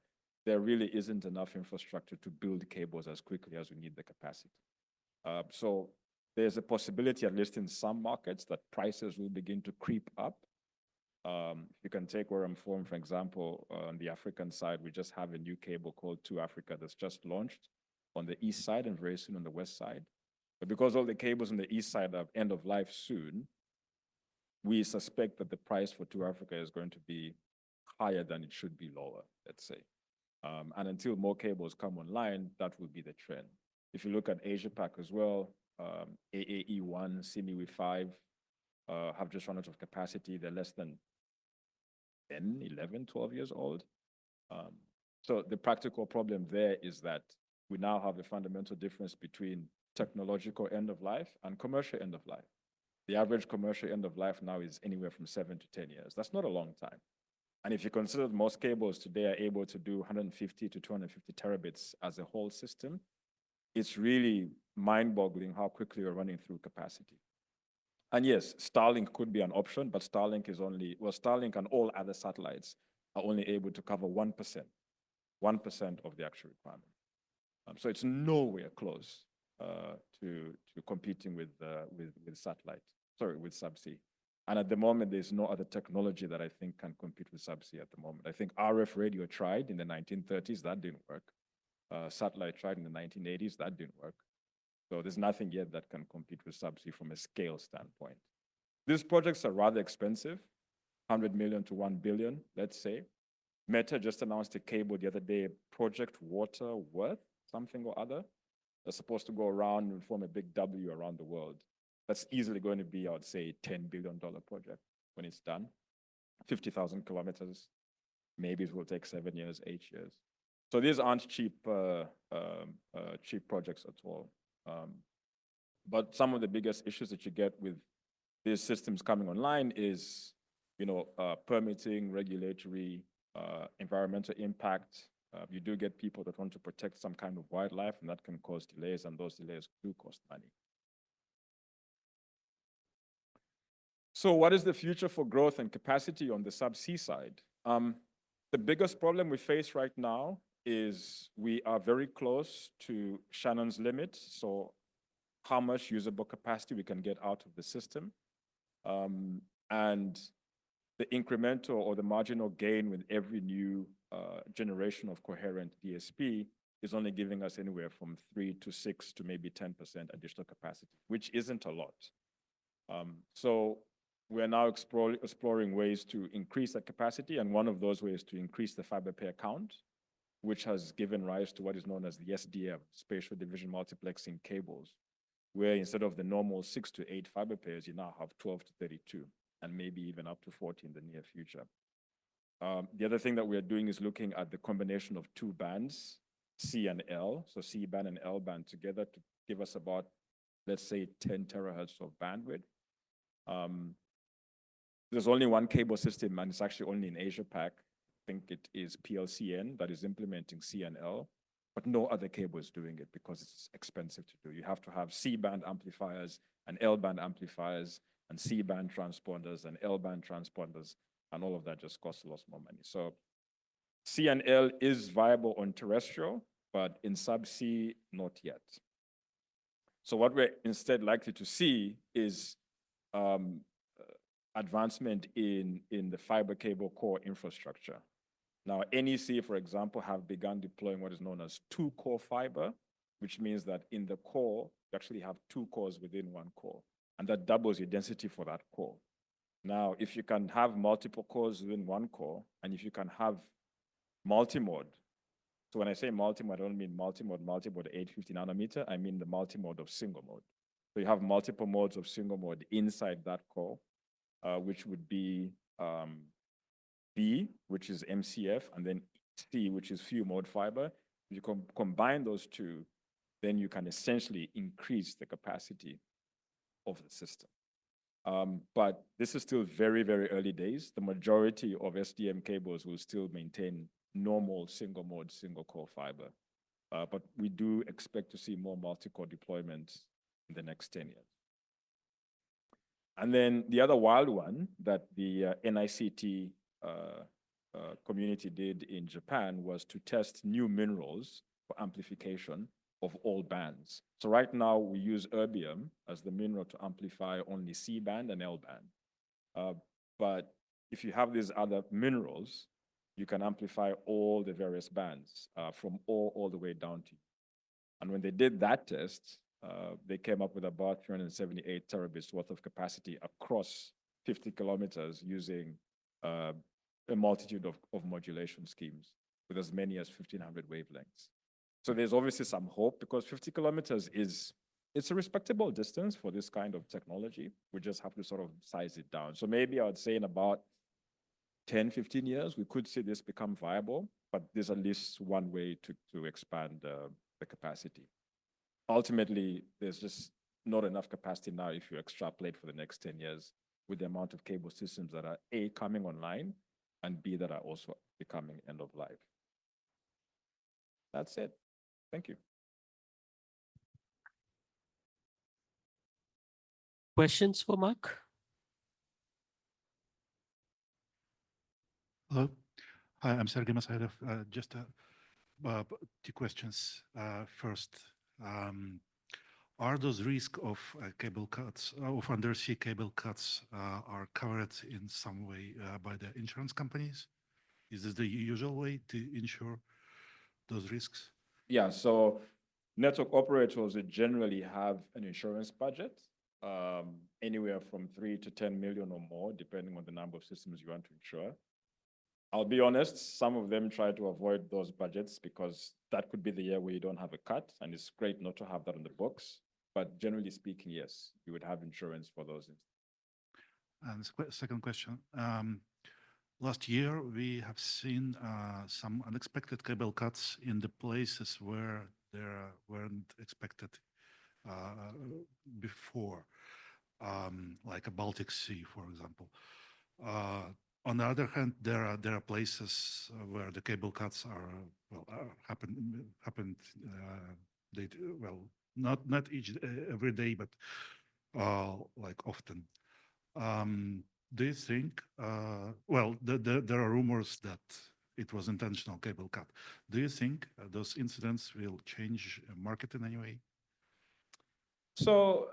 there really isn't enough infrastructure to build cables as quickly as we need the capacity. So there's a possibility, at least in some markets, that prices will begin to creep up. You can take where I'm from, for example, on the African side, we just have a new cable called 2Africa that's just launched on the east side and very soon on the west side. But because all the cables on the east side are end of life soon, we suspect that the price for 2Africa is going to be higher than it should be lower, let's say. And until more cables come online, that will be the trend. If you look at Asia Pac as well, AAE1, Simiwi 5 have just run out of capacity. They're less than 10, 11, 12 years old. So the practical problem there is that we now have a fundamental difference between technological end of life and commercial end of life. The average commercial end of life now is anywhere from 7 to 10 years. That's not a long time. And if you consider that most cables today are able to do 150 to 250 terabits as a whole system, it's really mind-boggling how quickly we're running through capacity. And yes, Starlink could be an option, but Starlink is only, well, Starlink and all other satellites are only able to cover 1% of the actual requirement. So it's nowhere close to competing with satellite, with subsea. And at the moment, there's no other technology that I think can compete with subsea at the moment. I think RF radio tried in the 1930s, that didn't work. Satellite tried in the 1980s, that didn't work. So there's nothing yet that can compete with subsea from a scale standpoint. These projects are rather expensive, 100 million to 1 billion, let's say. Meta just announced a cable the other day, Project Waterworth, something or other. They're supposed to go around and form a big W around the world. That's easily going to be, I would say, $10 billion project when it's done. 50,000 kilometers. Maybe it will take 7 years, 8 years. So these aren't cheap projects at all. But some of the biggest issues that you get with these systems coming online is, permitting, regulatory, environmental impact. You do get people that want to protect some kind of wildlife, and that can cause delays, and those delays do cost money. So what is the future for growth and capacity on the subsea side? The biggest problem we face right now is we are very close to Shannon's limit, so how much usable capacity we can get out of the system. And the incremental or the marginal gain with every new generation of coherent DSP is only giving us anywhere from 3 to 6 to maybe 10% additional capacity, which isn't a lot. So we're now exploring ways to increase that capacity, and one of those ways to increase the fiber pair count, which has given rise to what is known as the SDM, spatial division multiplexing cables, where instead of the normal 6 to 8 fiber pairs, you now have 12 to 32, and maybe even up to 40 in the near future. The other thing that we are doing is looking at the combination of 2 bands, C and L, so C band and L band together to give us about, let's say, 10 terahertz of bandwidth. There's only one cable system, and it's actually only in Asia Pac. I think it is PLCN that is implementing C and L, but no other cable is doing it because it's expensive to do. You have to have C-band amplifiers and L-band amplifiers and C-band transponders and L-band transponders, and all of that just costs a lot more money. So C and L is viable on terrestrial, but in subsea, not yet. So what we're instead likely to see is advancement in the fiber cable core infrastructure. Now, NEC, for example, have begun deploying what is known as 2-core fiber, which means that in the core, you actually have 2 cores within 1 core, and that doubles your density for that core. Now, if you can have multiple cores within 1 core, and if you can have multi-mode, so when I say multi-mode, I don't mean multi-mode 850 nanometer, I mean the multi-mode of single mode. So you have multiple modes of single mode inside that core, which would be B, which is MCF, and then C, which is few mode fiber. If you combine those two, then you can essentially increase the capacity of the system. But this is still very, very early days. The majority of SDM cables will still maintain normal single mode, single core fiber. But we do expect to see more multi-core deployments in the next 10 years. And then the other wild one that the NICT community did in Japan was to test new minerals for amplification of all bands. So right now we use erbium as the mineral to amplify only C band and L band. But if you have these other minerals, you can amplify all the various bands from all the way down to. And when they did that test, they came up with about 378 terabits worth of capacity across 50 kilometers using a multitude of modulation schemes with as many as 1,500 wavelengths. So there's obviously some hope because 50 kilometers it's a respectable distance for this kind of technology. We just have to sort of size it down. So maybe I would say in about 10, 15 years, we could see this become viable, but there's at least one way to expand the capacity. Ultimately, there's just not enough capacity now if you extrapolate for the next 10 years with the amount of cable systems that are A, coming online, and B, that are also becoming end of life. That's it. Thank you. Questions for Mark? Hello. Hi, I'm Sergey Masaidov. Just two questions. First, are those risks of cable cuts, of undersea cable cuts, are covered in some way by the insurance companies? Is this the usual way to insure those risks? Yeah, so network operators would generally have an insurance budget, anywhere from 3 to 10 million or more, depending on the number of systems you want to insure. I'll be honest, some of them try to avoid those budgets because that could be the year where you don't have a cut, and it's great not to have that on the books. But generally speaking, yes, you would have insurance for those. And second question, last year we have seen some unexpected cable cuts in the places where there weren't expected before, like a Baltic Sea, for example. On the other hand, there are places where the cable cuts are happened. Not every day, but like often. Do you think? There are rumors that it was intentional cable cut. Do you think those incidents will change market in any way? So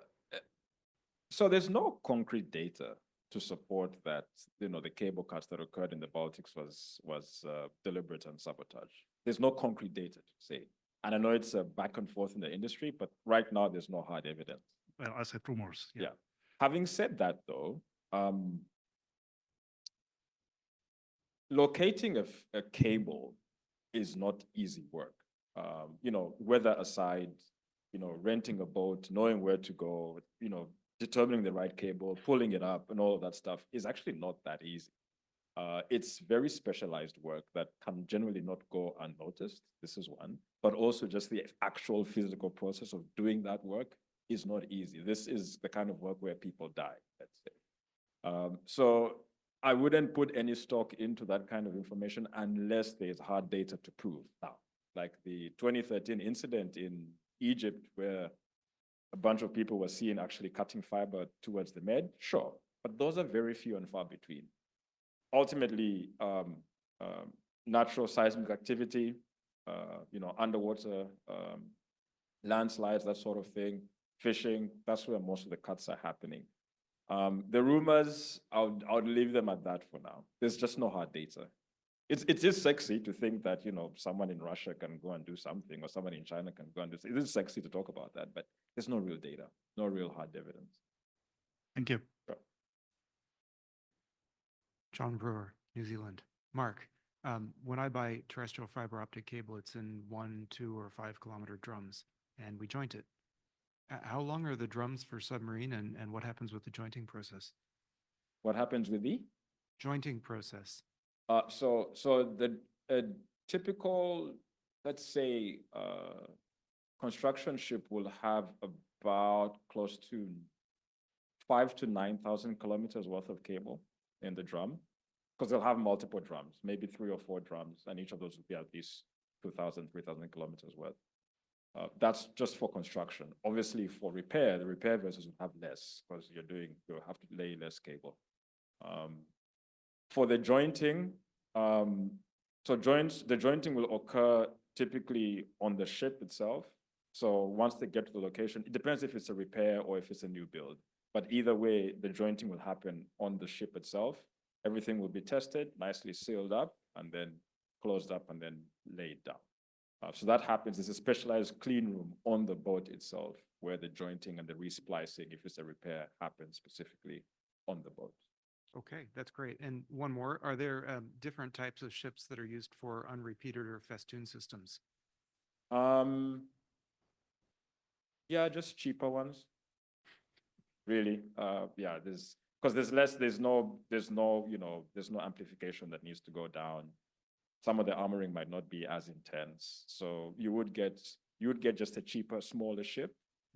there's no concrete data to support that, the cable cuts that occurred in the Baltics was deliberate and sabotage. There's no concrete data to say. And I know it's a back and forth in the industry, but right now there's no hard evidence. Well, I said rumors. Yeah. Having said that, though, locating a cable is not easy work. Weather aside, renting a boat, knowing where to go, determining the right cable, pulling it up, and all of that stuff is actually not that easy. It's very specialized work that can generally not go unnoticed. This is one, but also just the actual physical process of doing that work is not easy. This is the kind of work where people die, let's say. So I wouldn't put any stock into that kind of information unless there's hard data to prove. Now, like the 2013 incident in Egypt where a bunch of people were seen actually cutting fiber towards the Med, sure, but those are very few and far between. Ultimately, natural seismic activity, underwater landslides, that sort of thing, fishing, that's where most of the cuts are happening. The rumors, I would leave them at that for now. There's just no hard data. It is sexy to think that, someone in Russia can go and do something or someone in China can go and do something. It is sexy to talk about that, but there's no real data, no real hard evidence. Thank you. Sure. John Brewer, New Zealand. Mark, when I buy terrestrial fiber optic cable, it's in 1, 2, or 5 kilometer drums, and we joint it. How long are the drums for submarine, and what happens with the jointing process? What happens with the? Jointing process. So the typical, let's say, construction ship will have about close to 5,000 to 9,000 kilometers worth of cable in the drum, because they'll have multiple drums, maybe 3 or 4 drums, and each of those will be at least 2,000, 3,000 kilometers worth. That's just for construction. Obviously, for repair, the repair vessels will have less because you'll have to lay less cable. For the jointing, So the jointing will occur typically on the ship itself. So once they get to the location, it depends if it's a repair or if it's a new build. But either way, the jointing will happen on the ship itself. Everything will be tested, nicely sealed up, and then closed up and then laid down. So that happens. There's a specialized clean room on the boat itself where the jointing and the resplicing, if it's a repair, happens specifically on the boat. Okay, that's great. And one more, are there different types of ships that are used for unrepeated or festoon systems? Yeah, just cheaper ones. Really, yeah, there's no amplification that needs to go down. Some of the armoring might not be as intense. So you would get just a cheaper, smaller ship.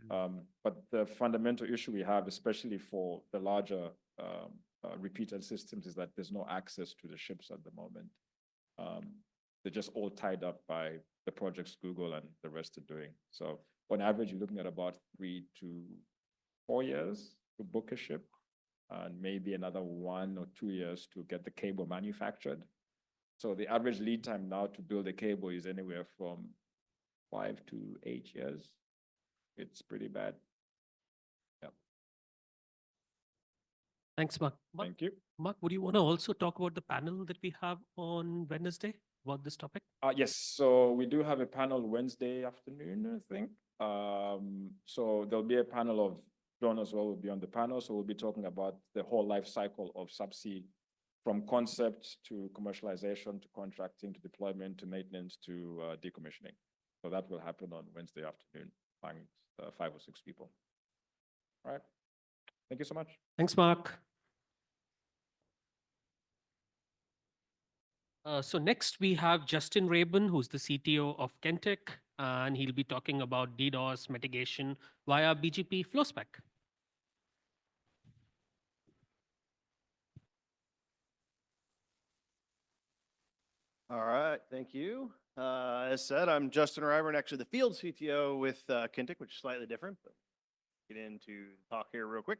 But the fundamental issue we have, especially for the larger repeated systems, is that there's no access to the ships at the moment. They're just all tied up by the projects Google and the rest are doing. So on average, you're looking at about 3 to 4 years to book a ship, and maybe another 1 or 2 years to get the cable manufactured. So the average lead time now to build a cable is anywhere from 5 to 8 years. It's pretty bad. Yeah. Thanks, Mark. Thank you. Mark, would you want to also talk about the panel that we have on Wednesday about this topic? Yes, so we do have a panel Wednesday afternoon, I think. So there'll be a panel of John as well will be on the panel. So we'll be talking about the whole life cycle of subsea, from concept to commercialization to contracting to deployment to maintenance to decommissioning. So that will happen on Wednesday afternoon, 5 or 6 people. All right. Thank you so much. Thanks, Mark. So next we have Justin Rabin, who's the CTO of Kentic, and he'll be talking about DDoS mitigation via BGP FlowSpec. All right, thank you. As said, I'm Justin Ryburn, actually the field CTO with Kentic, which is slightly different, but get into the talk here real quick.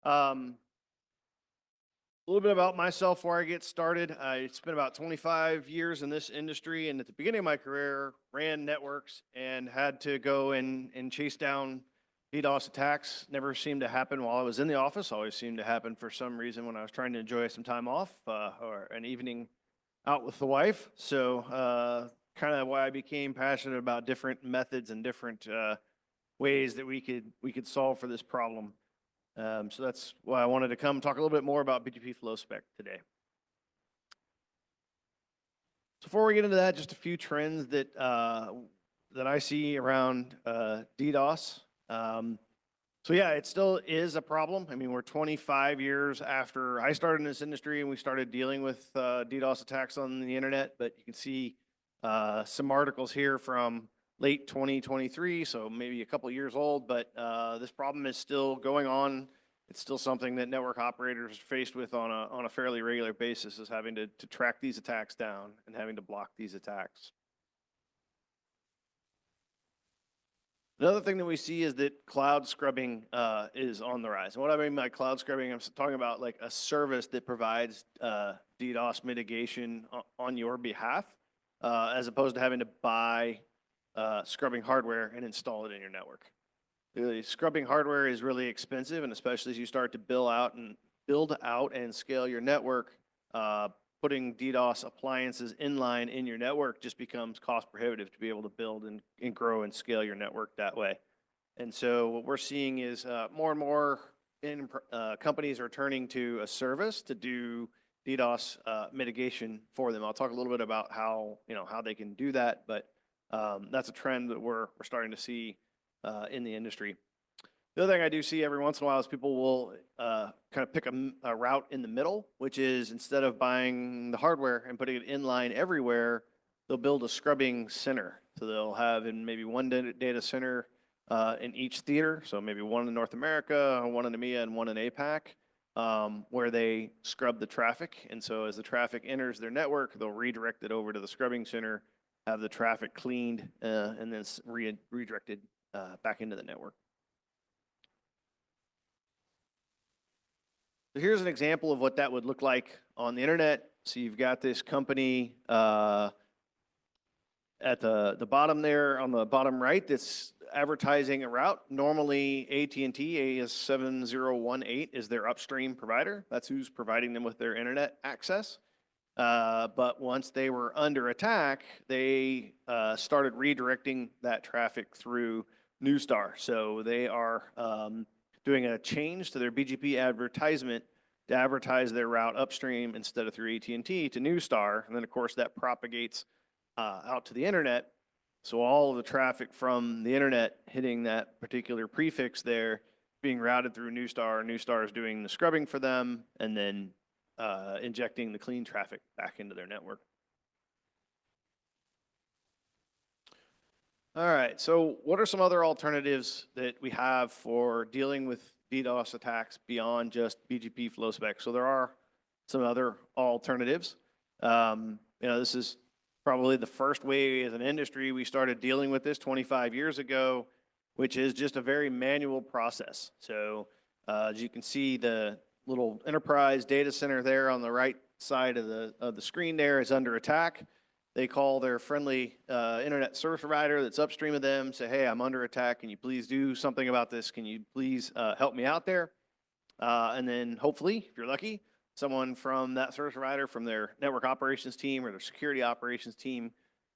A little bit about myself before I get started. I spent about 25 years in this industry, and at the beginning of my career, ran networks and had to go and chase down DDoS attacks. Never seemed to happen while I was in the office, always seemed to happen for some reason when I was trying to enjoy some time off or an evening out with the wife. So kind of why I became passionate about different methods and different ways that we could solve for this problem. So that's why I wanted to come talk a little bit more about BGP FlowSpec today. So before we get into that, just a few trends that that I see around DDoS. So yeah, it still is a problem. I mean, we're 25 years after I started in this industry and we started dealing with DDoS attacks on the internet, but you can see some articles here from late 2023, so maybe a couple years old, but this problem is still going on. It's still something that network operators are faced with on a fairly regular basis, is having to track these attacks down and having to block these attacks. Another thing that we see is that cloud scrubbing is on the rise. And what I mean by cloud scrubbing, I'm talking about like a service that provides DDoS mitigation on your behalf, as opposed to having to buy scrubbing hardware and install it in your network. The scrubbing hardware is really expensive, and especially as you start to build out and scale your network, putting DDoS appliances inline in your network just becomes cost prohibitive to be able to build and grow and scale your network that way. And so what we're seeing is more and more companies are turning to a service to do DDoS mitigation for them. I'll talk a little bit about how they can do that, but that's a trend that we're starting to see in the industry. The other thing I do see every once in a while is people will kind of pick a route in the middle, which is instead of buying the hardware and putting it inline everywhere, they'll build a scrubbing center. So they'll have in maybe one data center in each theater, so maybe one in North America, one in EMEA, and one in APAC, where they scrub the traffic. And so as the traffic enters their network, they'll redirect it over to the scrubbing center, have the traffic cleaned, and then redirected back into the network. So here's an example of what that would look like on the internet. So you've got this company at the bottom there, on the bottom right, that's advertising a route. Normally, AT&T AS7018 is their upstream provider. That's who's providing them with their internet access. But once they were under attack, they started redirecting that traffic through Newstar. So they are doing a change to their BGP advertisement to advertise their route upstream instead of through AT&T to Newstar. And then, of course, that propagates out to the internet. So all of the traffic from the internet hitting that particular prefix there being routed through Newstar. Newstar is doing the scrubbing for them and then injecting the clean traffic back into their network. All right, so what are some other alternatives that we have for dealing with DDoS attacks beyond just BGP flow spec? So there are some other alternatives. This is probably the first way as an industry we started dealing with this 25 years ago, which is just a very manual process. So as you can see, the little enterprise data center there on the right side of the screen there is under attack. They call their friendly internet service provider that's upstream of them, say, hey, I'm under attack. Can you please do something about this? Can you please help me out there? And then hopefully, if you're lucky, someone from that service provider, from their network operations team or their security operations team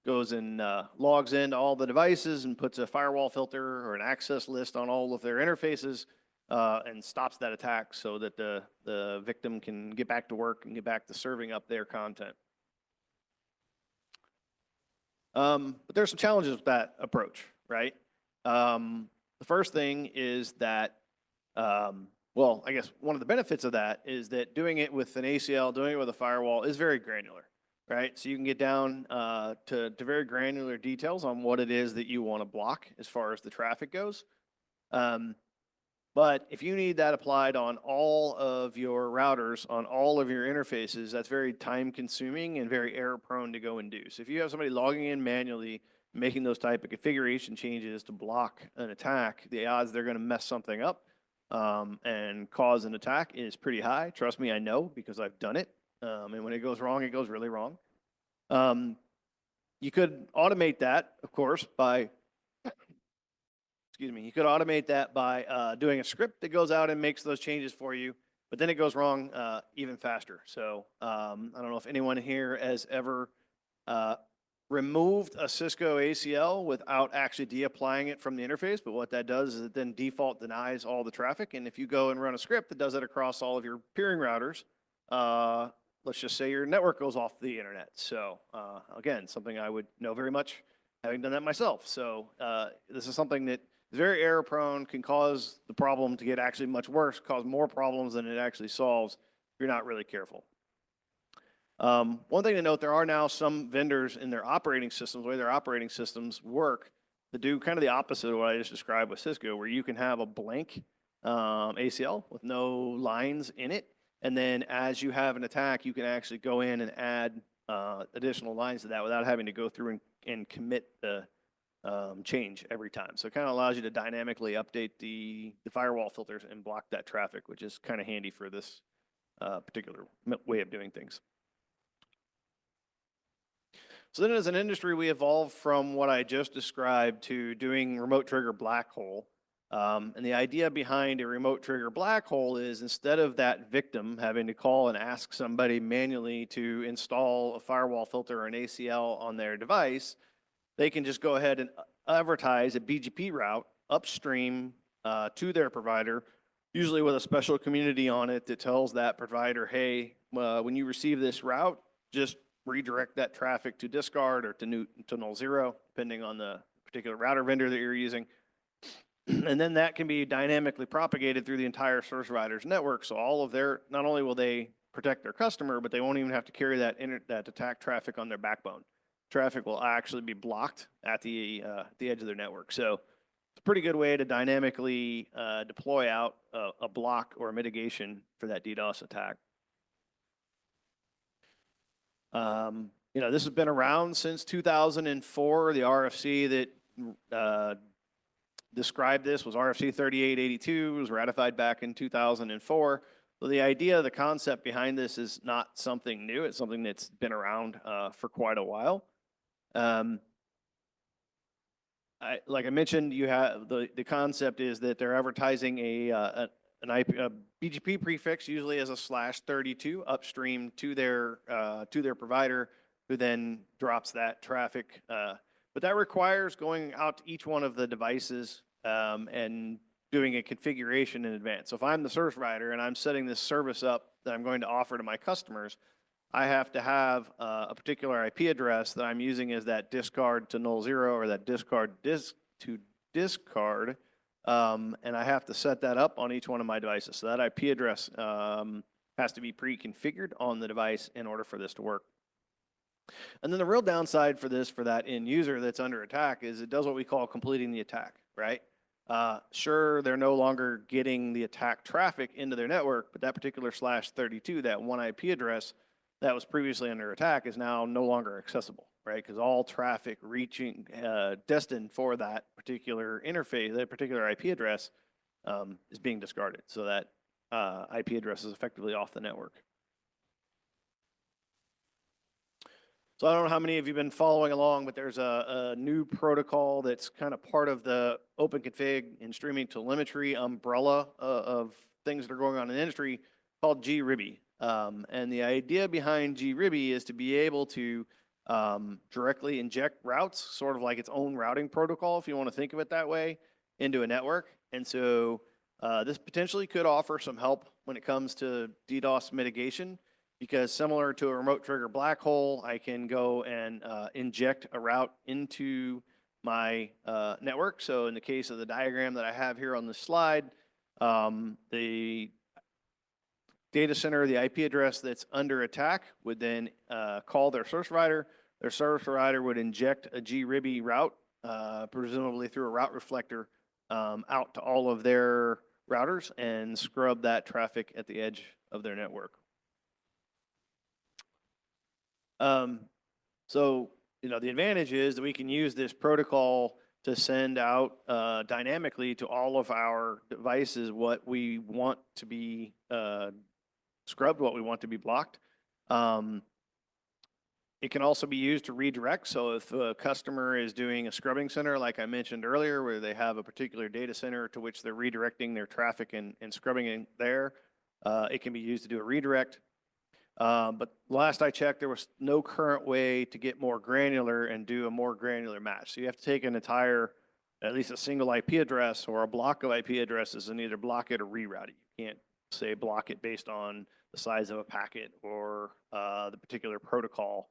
goes and logs into all the devices and puts a firewall filter or an access list on all of their interfaces and stops that attack so that the victim can get back to work and get back to serving up their content. But there's some challenges with that approach, right? The first thing is that, well, I guess one of the benefits of that is that doing it with an ACL, doing it with a firewall is very granular, right? So you can get down to very granular details on what it is that you want to block as far as the traffic goes. But if you need that applied on all of your routers, on all of your interfaces, that's very time consuming and very error prone to go and do. So if you have somebody logging in manually, making those type of configuration changes to block an attack, the odds they're going to mess something up and cause an attack is pretty high. Trust me, I know because I've done it. And when it goes wrong, it goes really wrong. You could automate that, of course, by you could automate that by doing a script that goes out and makes those changes for you, but then it goes wrong even faster. So I don't know if anyone here has ever removed a Cisco ACL without actually de-applying it from the interface, but what that does is it then default denies all the traffic, and if you go and run a script that does it across all of your peering routers, let's just say your network goes off the internet. So again, something I would know very much, having done that myself. So this is something that is very error prone, can cause the problem to get actually much worse, cause more problems than it actually solves if you're not really careful. One thing to note, there are now some vendors in their operating systems, the way their operating systems work, that do kind of the opposite of what I just described with Cisco, where you can have a blank ACL with no lines in it. And then as you have an attack, you can actually go in and add additional lines to that without having to go through and commit the change every time. So it kind of allows you to dynamically update the firewall filters and block that traffic, which is kind of handy for this particular way of doing things. So then as an industry, we evolved from what I just described to doing remote trigger black hole. And the idea behind a remote trigger black hole is instead of that victim having to call and ask somebody manually to install a firewall filter or an ACL on their device, they can just go ahead and advertise a BGP route upstream to their provider, usually with a special community on it that tells that provider, hey, when you receive this route, just redirect that traffic to discard or to null zero, depending on the particular router vendor that you're using. And then that can be dynamically propagated through the entire service provider's network. So all of their, not only will they protect their customer, but they won't even have to carry that attack traffic on their backbone. Traffic will actually be blocked at the edge of their network. So it's a pretty good way to dynamically deploy out a block or a mitigation for that DDoS attack. This has been around since 2004. The RFC that described this was RFC 3882. It was ratified back in 2004. So the idea, the concept behind this is not something new. It's something that's been around for quite a while. Like I mentioned, you have the concept is that they're advertising an BGP prefix, usually as a /32 upstream to their provider, who then drops that traffic. But that requires going out to each one of the devices and doing a configuration in advance. So if I'm the service provider and I'm setting this service up that I'm going to offer to my customers, I have to have a particular IP address that I'm using as that discard to null zero or that discard to discard, and I have to set that up on each one of my devices. So that IP address has to be pre-configured on the device in order for this to work. And then the real downside for this, for that end user that's under attack, is it does what we call completing the attack, right? Sure, they're no longer getting the attack traffic into their network, but that particular /32, that one IP address that was previously under attack, is now no longer accessible, right? Because all traffic reaching, destined for that particular interface, that particular IP address, is being discarded. So that IP address is effectively off the network. So I don't know how many of you have been following along, but there's a new protocol that's kind of part of the open config and streaming telemetry umbrella of things that are going on in the industry called GRIBI. And the idea behind GRIBI is to be able to directly inject routes, sort of like its own routing protocol, if you want to think of it that way, into a network. And so this potentially could offer some help when it comes to DDoS mitigation, because similar to a remote trigger black hole, I can go and inject a route into my network. So in the case of the diagram that I have here on the slide, the data center, the IP address that's under attack would then call their service provider. Their service provider would inject a GRIBI route, presumably through a route reflector, out to all of their routers and scrub that traffic at the edge of their network. So, the advantage is that we can use this protocol to send out dynamically to all of our devices what we want to be scrubbed, what we want to be blocked. It can also be used to redirect. So if a customer is doing a scrubbing center, like I mentioned earlier, where they have a particular data center to which they're redirecting their traffic and scrubbing in there, it can be used to do a redirect. But last I checked, there was no current way to get more granular and do a more granular match. So you have to take an entire, at least a single IP address or a block of IP addresses and either block it or reroute it. You can't say block it based on the size of a packet or the particular protocol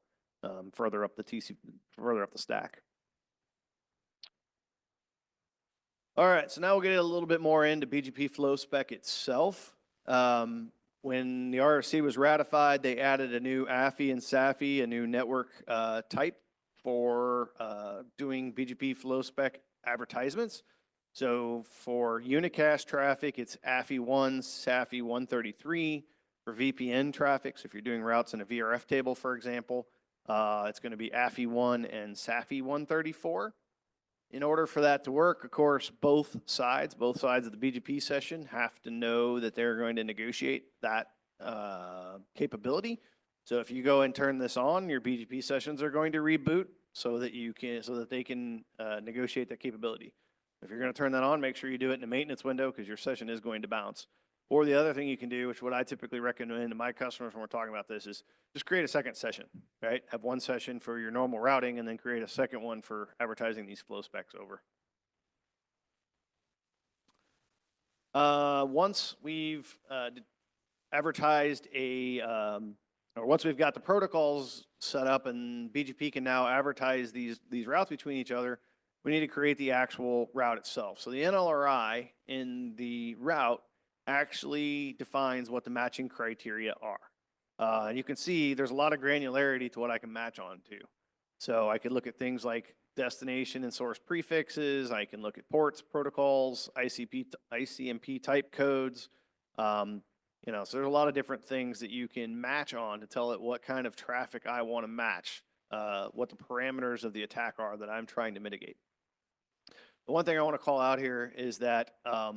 further up the stack. All right, so now we'll get a little bit more into BGP flow spec itself. When the RFC was ratified, they added a new AFI and SAFI, a new network type for doing BGP flow spec advertisements. So for unicast traffic, it's AFI1, SAFI 133. For VPN traffic, so if you're doing routes in a VRF table, for example, it's going to be AFI1 and SAFI 134. In order for that to work, of course, both sides of the BGP session have to know that they're going to negotiate that capability. So if you go and turn this on, your BGP sessions are going to reboot so that they can negotiate that capability. If you're going to turn that on, make sure you do it in a maintenance window because your session is going to bounce. Or the other thing you can do, which what I typically recommend to my customers when we're talking about this, is just create a second session, right? Have one session for your normal routing and then create a second one for advertising these flow specs over. Once we've advertised or once we've got the protocols set up and BGP can now advertise these routes between each other, we need to create the actual route itself. So the NLRI in the route actually defines what the matching criteria are. You can see there's a lot of granularity to what I can match on to. So I could look at things like destination and source prefixes. I can look at ports, protocols, ICMP type codes. So there's a lot of different things that you can match on to tell it what kind of traffic I want to match, what the parameters of the attack are that I'm trying to mitigate. The one thing I want to call out here is that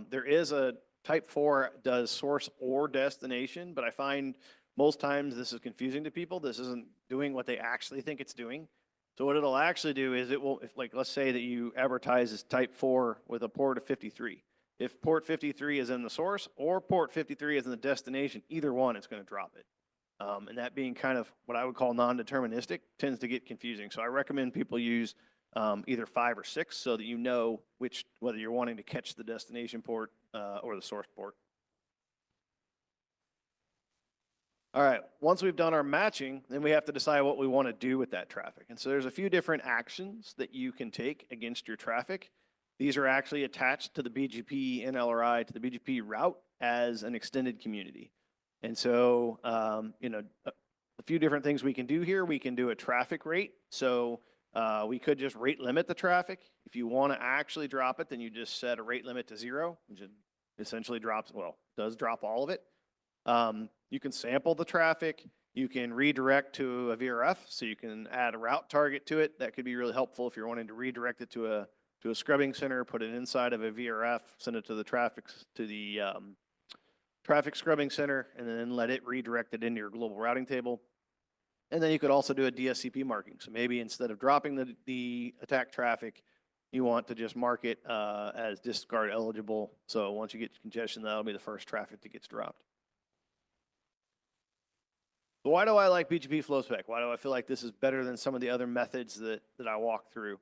there is a Type 4 does source or destination, but I find most times this is confusing to people. This isn't doing what they actually think it's doing. So what it'll actually do is it will, if like, let's say that you advertise as type 4 with a port of 53. If port 53 is in the source or port 53 is in the destination, either one, it's going to drop it. And that being kind of what I would call non-deterministic tends to get confusing. So I recommend people use either 5 or 6 so that you know whether you're wanting to catch the destination port or the source port. All right, once we've done our matching, then we have to decide what we want to do with that traffic. And so there's a few different actions that you can take against your traffic. These are actually attached to the BGP NLRI, to the BGP route as an extended community. And so, a few different things we can do here. We can do a traffic rate. So we could just rate limit the traffic. If you want to actually drop it, then you just set a rate limit to 0, which essentially does drop all of it. You can sample the traffic. You can redirect to a VRF, so you can add a route target to it. That could be really helpful if you're wanting to redirect it to a scrubbing center, put it inside of a VRF, send it to the traffic scrubbing center, and then let it redirect it into your global routing table. And then you could also do a DSCP marking. So maybe instead of dropping the attack traffic, you want to just mark it as discard eligible. So once you get congestion, that'll be the first traffic that gets dropped. So why do I like BGP flow spec? Why do I feel like this is better than some of the other methods that I walk through?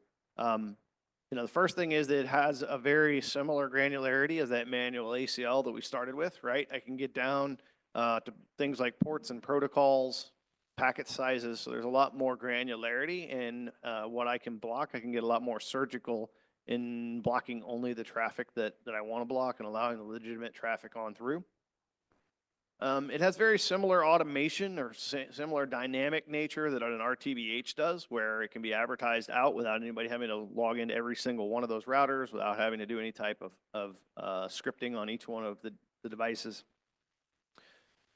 The first thing is that it has a very similar granularity as that manual ACL that we started with, right? I can get down to things like ports and protocols, packet sizes. So there's a lot more granularity in what I can block. I can get a lot more surgical in blocking only the traffic that I want to block and allowing the legitimate traffic on through. It has very similar automation or similar dynamic nature that an RTBH does, where it can be advertised out without anybody having to log into every single one of those routers, without having to do any type of scripting on each one of the devices.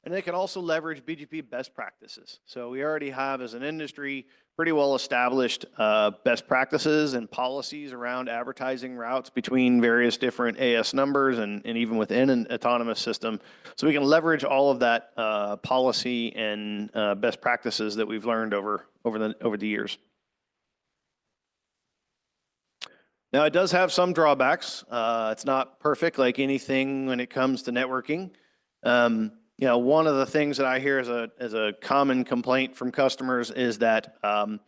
And they can also leverage BGP best practices. So we already have, as an industry, pretty well established best practices and policies around advertising routes between various different AS numbers and even within an autonomous system. So we can leverage all of that policy and best practices that we've learned over the years. Now, it does have some drawbacks. It's not perfect like anything when it comes to networking. One of the things that I hear as a common complaint from customers is that kind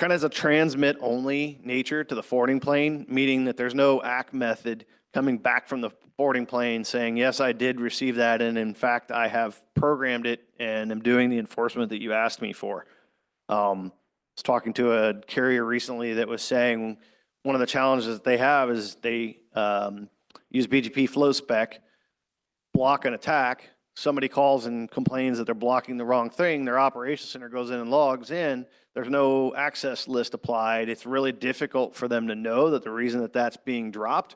of as a transmit only nature to the forwarding plane, meaning that there's no ACK method coming back from the forwarding plane saying, yes, I did receive that, and in fact, I have programmed it and am doing the enforcement that you asked me for. I was talking to a carrier recently that was saying one of the challenges that they have is they use BGP flow spec, block an attack. Somebody calls and complains that they're blocking the wrong thing, their operations center goes in and logs in, there's no access list applied. It's really difficult for them to know that the reason that that's being dropped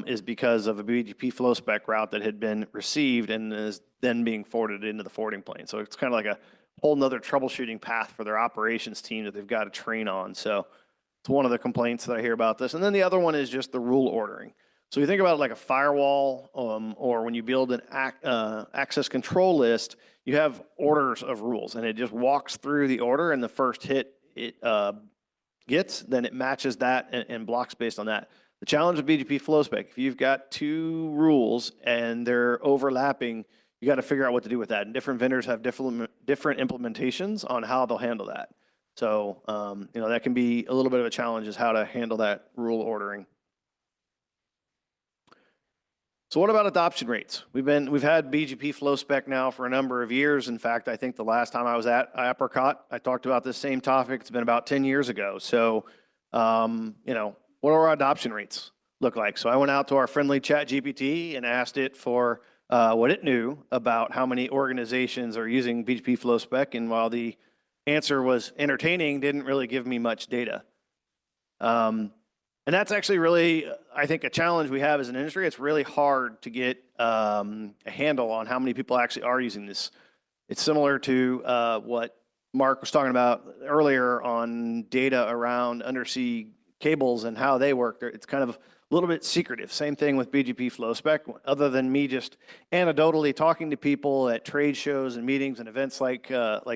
is because of a BGP flow spec route that had been received and is then being forwarded into the forwarding plane. So it's kind of like a whole nother troubleshooting path for their operations team that they've got to train on. So it's one of the complaints that I hear about this. And then the other one is just the rule ordering. So you think about it like a firewall, or when you build an access control list, you have orders of rules, and it just walks through the order, and the first hit it gets, then it matches that and blocks based on that. The challenge of BGP flow spec, if you've got 2 rules and they're overlapping, you got to figure out what to do with that. And different vendors have different implementations on how they'll handle that. So that can be a little bit of a challenge, is how to handle that rule ordering. So what about adoption rates? We've had BGP flow spec now for a number of years. In fact, I think the last time I was at APRICOT, I talked about this same topic. It's been about 10 years ago. So, what do our adoption rates look like? So I went out to our friendly chat GPT and asked it for what it knew about how many organizations are using BGP flow spec. And while the answer was entertaining, didn't really give me much data. And that's actually really, I think, a challenge we have as an industry. It's really hard to get a handle on how many people actually are using this. It's similar to what Mark was talking about earlier on data around undersea cables and how they work. It's kind of little bit secretive. Same thing with BGP flow spec. Other than me just anecdotally talking to people at trade shows and meetings and events like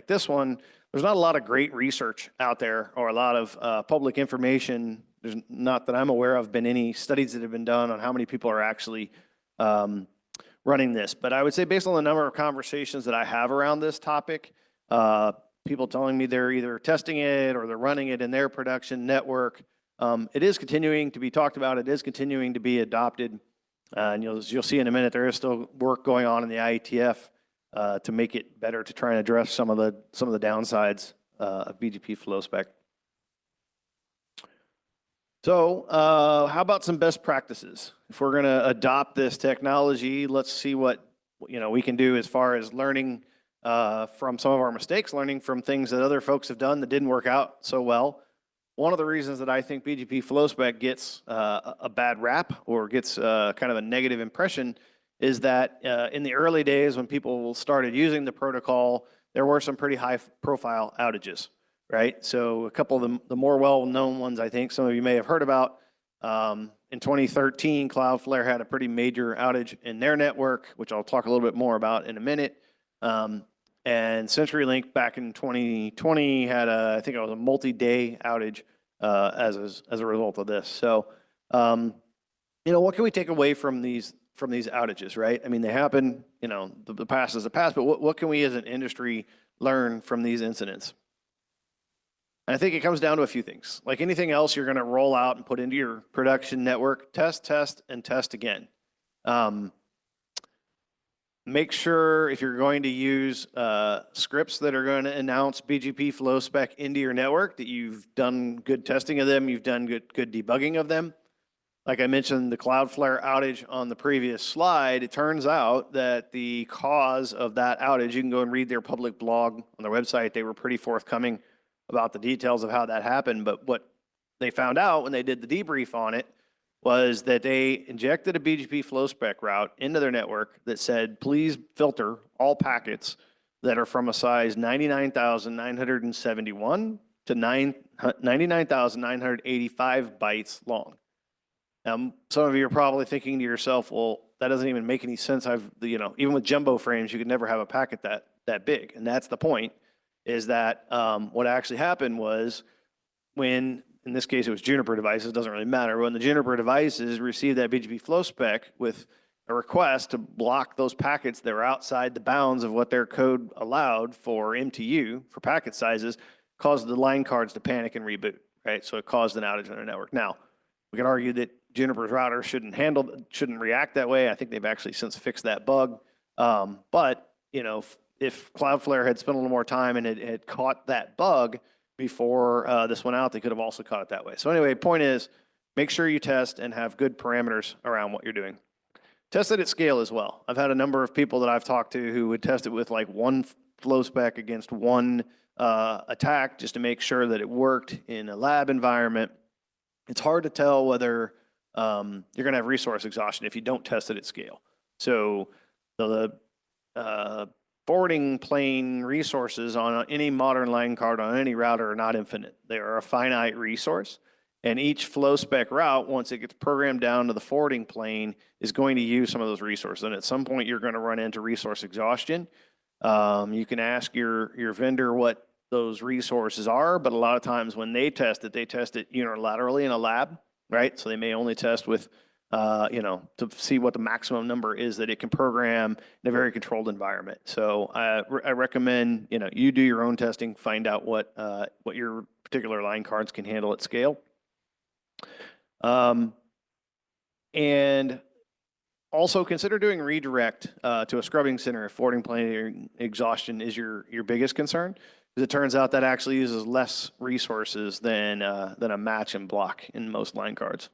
this one, there's not a lot of great research out there or a lot of public information. There's not that I'm aware of been any studies that have been done on how many people are actually running this. But I would say based on the number of conversations that I have around this topic, people telling me they're either testing it or they're running it in their production network, it is continuing to be talked about. It is continuing to be adopted. And you'll see in a minute, there is still work going on in the IETF to make it better to try and address some of the downsides of BGP flow spec. So how about some best practices? If we're going to adopt this technology, let's see what we can do as far as learning from some of our mistakes, learning from things that other folks have done that didn't work out so well. One of the reasons that I think BGP flow spec gets a bad rap or gets kind of a negative impression is that in the early days when people started using the protocol, there were some pretty high profile outages. Right, so a couple of the more well-known ones, I think some of you may have heard about. In 2013, Cloudflare had a pretty major outage in their network, which I'll talk a little bit more about in a minute. And CenturyLink back in 2020 had I think it was a multi-day outage as a result of this. So, what can we take away from these outages? Right, I mean they happen. The past is the past, but what can we as an industry learn from these incidents? And I think it comes down to a few things. Like anything else you're going to roll out and put into your production network, test, and test again. Make sure if you're going to use scripts that are going to announce BGP flow spec into your network, that you've done good testing of them, you've done good debugging of them. Like I mentioned, the Cloudflare outage on the previous slide, it turns out that the cause of that outage, you can go and read their public blog on their website. They were pretty forthcoming about the details of how that happened. But what they found out when they did the debrief on it was that they injected a BGP flow spec route into their network that said, please filter all packets that are from a size 99,971 to 99,985 bytes long. Now, some of you are probably thinking to yourself, well, that doesn't even make any sense. Even with jumbo frames, you could never have a packet that big. And that's the point. Is that what actually happened was when, in this case, it was Juniper devices, doesn't really matter. When the Juniper devices received that BGP flow spec with a request to block those packets that were outside the bounds of what their code allowed for MTU, for packet sizes, caused the line cards to panic and reboot, right? So it caused an outage on their network. Now, we can argue that Juniper's router shouldn't react that way. I think they've actually since fixed that bug. But, if Cloudflare had spent a little more time and had caught that bug before this went out, they could have also caught it that way. So anyway, point is, make sure you test and have good parameters around what you're doing. Test it at scale as well. I've had a number of people that I've talked to who would test it with like one flow spec against one attack just to make sure that it worked in a lab environment. It's hard to tell whether you're going to have resource exhaustion if you don't test it at scale. So the forwarding plane resources on any modern line card on any router are not infinite. They are a finite resource. And each flow spec route, once it gets programmed down to the forwarding plane, is going to use some of those resources. And at some point, you're going to run into resource exhaustion. You can ask your vendor what those resources are, but a lot of times when they test it unilaterally in a lab, right? So they may only test with to see what the maximum number is that it can program in a very controlled environment. So I recommend, you do your own testing, find out what your particular line cards can handle at scale. And also consider doing redirect to a scrubbing center if forwarding plane exhaustion is your biggest concern. Because it turns out that actually uses less resources than a match and block in most line cards.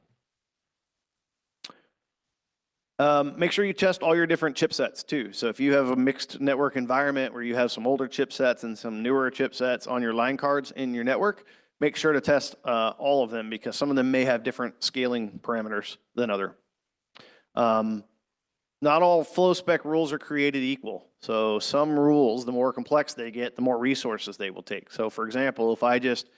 Make sure you test all your different chipsets too. So if you have a mixed network environment where you have some older chipsets and some newer chipsets on your line cards in your network, make sure to test all of them because some of them may have different scaling parameters than other. Not all flow spec rules are created equal. So some rules, the more complex they get, the more resources they will take. So for example, if I just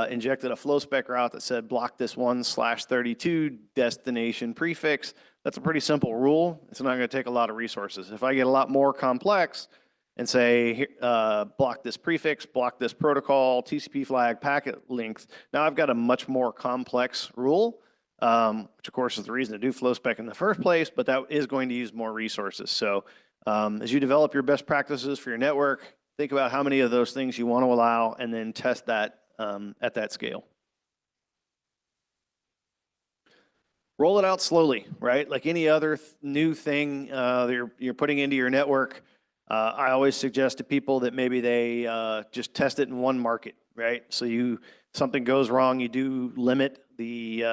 injected a flow spec route that said block this 1/32 destination prefix. That's a pretty simple rule. It's not going to take a lot of resources. If I get a lot more complex and say, block this prefix, block this protocol, TCP flag, packet length, now I've got a much more complex rule, which of course is the reason to do flow spec in the first place, but that is going to use more resources. So as you develop your best practices for your network, think about how many of those things you want to allow and then test that at that scale. Roll it out slowly, right? Like any other new thing that you're putting into your network, I always suggest to people that maybe they just test it in one market, right? So something goes wrong, you do limit the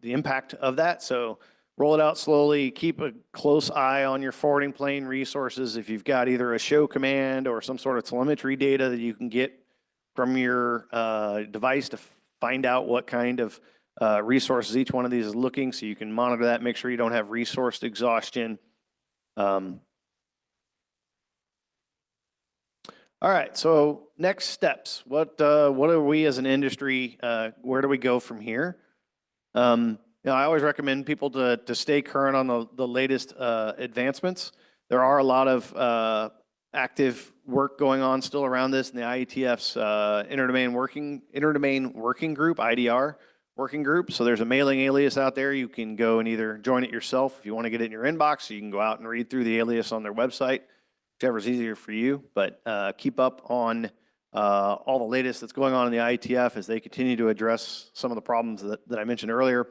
impact of that. So roll it out slowly, keep a close eye on your forwarding plane resources. If you've got either a show command or some sort of telemetry data that you can get from your device to find out what kind of resources each one of these is looking, so you can monitor that, make sure you don't have resource exhaustion. All right, so next steps. What are we as an industry, where do we go from here? I always recommend people to stay current on the latest advancements. There are a lot of active work going on still around this in the IETF's Interdomain Working Group, IDR working group. So there's a mailing alias out there. You can go and either join it yourself if you want to get it in your inbox. You can go out and read through the alias on their website, whichever's easier for you. But keep up on all the latest that's going on in the IETF as they continue to address some of the problems that I mentioned earlier.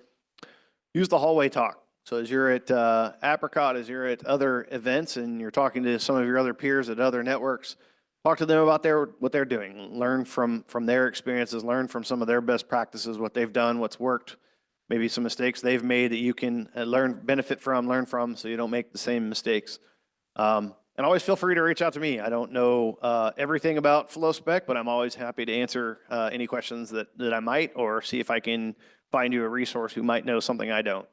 Use the hallway talk. So as you're at APRICOT, as you're at other events and you're talking to some of your other peers at other networks, talk to them about what they're doing. Learn from their experiences, learn from some of their best practices, what they've done, what's worked, maybe some mistakes they've made that you can benefit from, learn from, so you don't make the same mistakes. And always feel free to reach out to me. I don't know everything about FlowSpec, but I'm always happy to answer any questions that I might, or see if I can find you a resource who might know something I don't.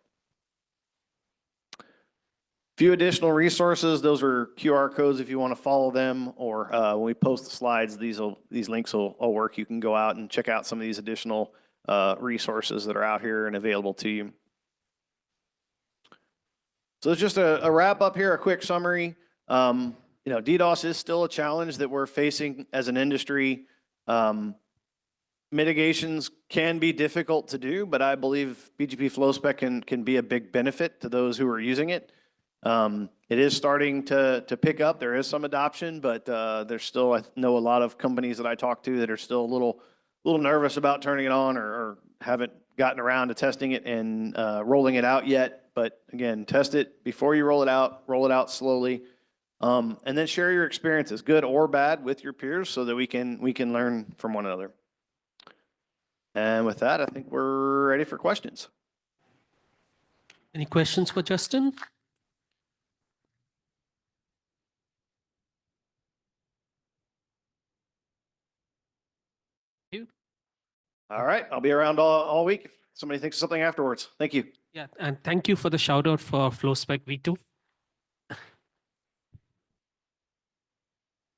Few additional resources. Those are QR codes if you want to follow them, or when we post the slides, these links will work. You can go out and check out some of these additional resources that are out here and available to you. So it's just a wrap up here, a quick summary. DDoS is still a challenge that we're facing as an industry. Mitigations can be difficult to do, but I believe BGP FlowSpec can be a big benefit to those who are using it. It is starting to pick up. There is some adoption, but there's still, I know a lot of companies that I talk to that are still a little nervous about turning it on, or haven't gotten around to testing it and rolling it out yet. But again, test it before you roll it out slowly. And then share your experiences, good or bad, with your peers so that we can learn from one another. And with that, I think we're ready for questions. Any questions for Justin? All right, I'll be around all week if somebody thinks of something afterwards. Thank you. Yeah, and thank you for the shout out for FlowSpec V2.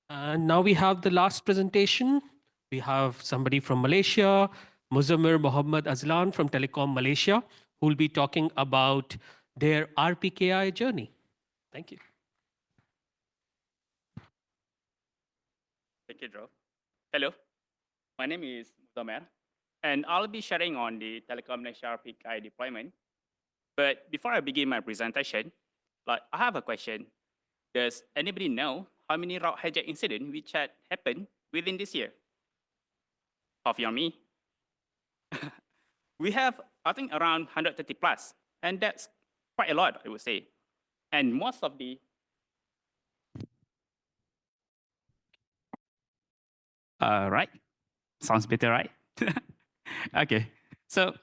And now we have the last presentation. We have somebody from Malaysia, Muzammil Mohammed Azlan from Telecom Malaysia, who will be talking about their RPKI journey. Thank you. Thank you, Drew. Hello, my name is Muzammil, and I'll be sharing on the Telecom Malaysia RPKI deployment. But before I begin my presentation, I have a question. Does anybody know how many route hijack incidents which had happened within this year? Coffee on me. We have, I think, around 130 plus, and that's quite a lot, I would say. And most of the right, sounds better, right? Okay, so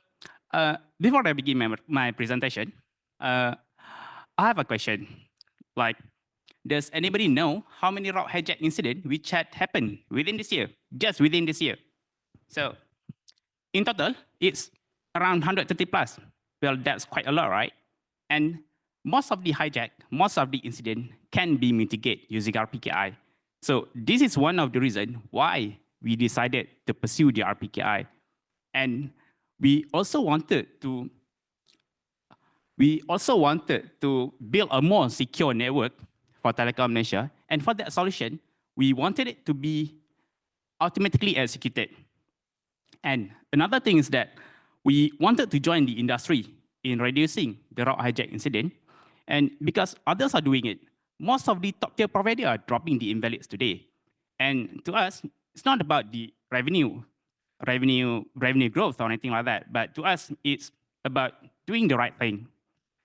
before I begin my presentation, I have a question. Does anybody know how many route hijack incidents which had happened within this year, just within this year? So in total, it's around 130 plus. Well, that's quite a lot, right? And most of the hijack, most of the incident can be mitigated using RPKI. So this is one of the reasons why we decided to pursue the RPKI. And we also wanted to build a more secure network for Telecom Malaysia. And for that solution, we wanted it to be automatically executed. And another thing is that we wanted to join the industry in reducing the route hijack incident. And because others are doing it, most of the top tier providers are dropping the invalids today. And to us, it's not about the revenue growth or anything like that. But to us, it's about doing the right thing.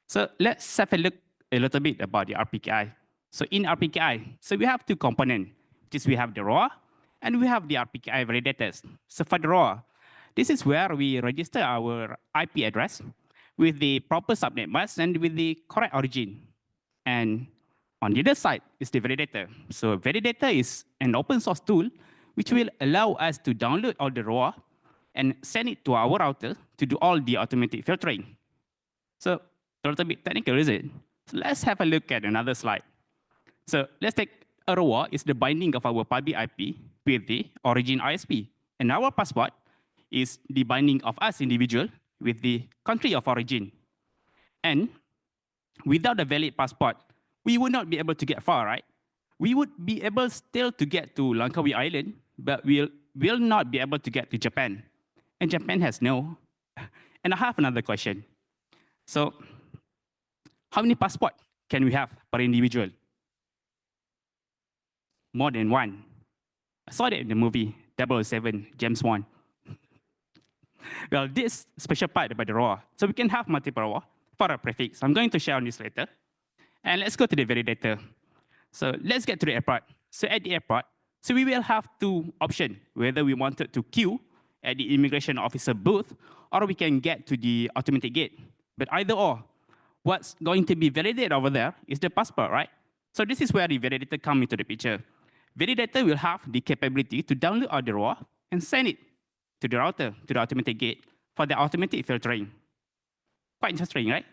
So let's have a look a little bit about the RPKI. So in RPKI, so we have two components, which is we have the ROA and we have the RPKI validators. So for the ROA, this is where we register our IP address with the proper subnet mask and with the correct origin. And on the other side is the validator. So validator is an open source tool which will allow us to download all the ROA and send it to our router to do all the automatic filtering. So a little bit technical, is it? So let's have a look at another slide. So let's take a ROA is the binding of our public IP with the origin ISP. And our passport is the binding of us individual with the country of origin. And without a valid passport, we would not be able to get far, right? We would be able still to get to Langkawi Island, but we'll not be able to get to Japan. And Japan has no. And I have another question. So how many passports can we have per individual? More than one. I saw that in the movie 007, James Bond. Well, this special part about the ROA. So we can have multiple ROA for a prefix. I'm going to share on this later. And let's go to the validator. So let's get to the airport. So at the airport, so we will have two options, whether we wanted to queue at the immigration officer booth, or we can get to the automatic gate. But either or, what's going to be validated over there is the passport, right? So this is where the validator comes into the picture. Validator will have the capability to download all the ROA and send it to the router, to the automatic gate for the automatic filtering. Quite interesting, right?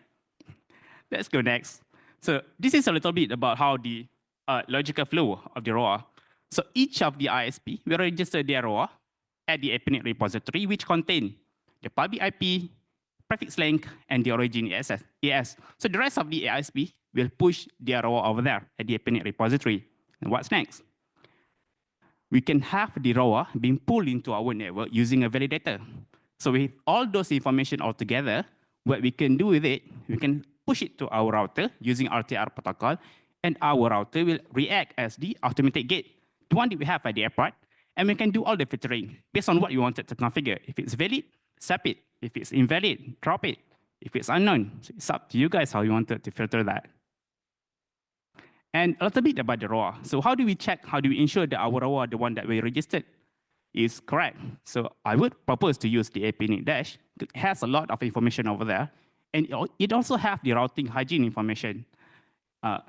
Let's go next. So this is a little bit about how the logical flow of the ROA. So each of the ISP will register their ROA at the APRICOT repository, which contain the public IP, prefix link, and the origin ES. So the rest of the ISP will push their ROA over there at the APRICOT repository. And what's next? We can have the ROA being pulled into our network using a validator. So with all those information all together, what we can do with it, we can push it to our router using RTR protocol, and our router will react as the automatic gate, the one that we have at the airport, and we can do all the filtering based on what you wanted to configure. If it's valid, accept it. If it's invalid, drop it. If it's unknown, so it's up to you guys how you wanted to filter that. And a little bit about the ROA. So how do we check, how do we ensure that our ROA, the one that we registered, is correct? So I would propose to use the APRICOT dash. It has a lot of information over there. And it also has the routing hygiene information.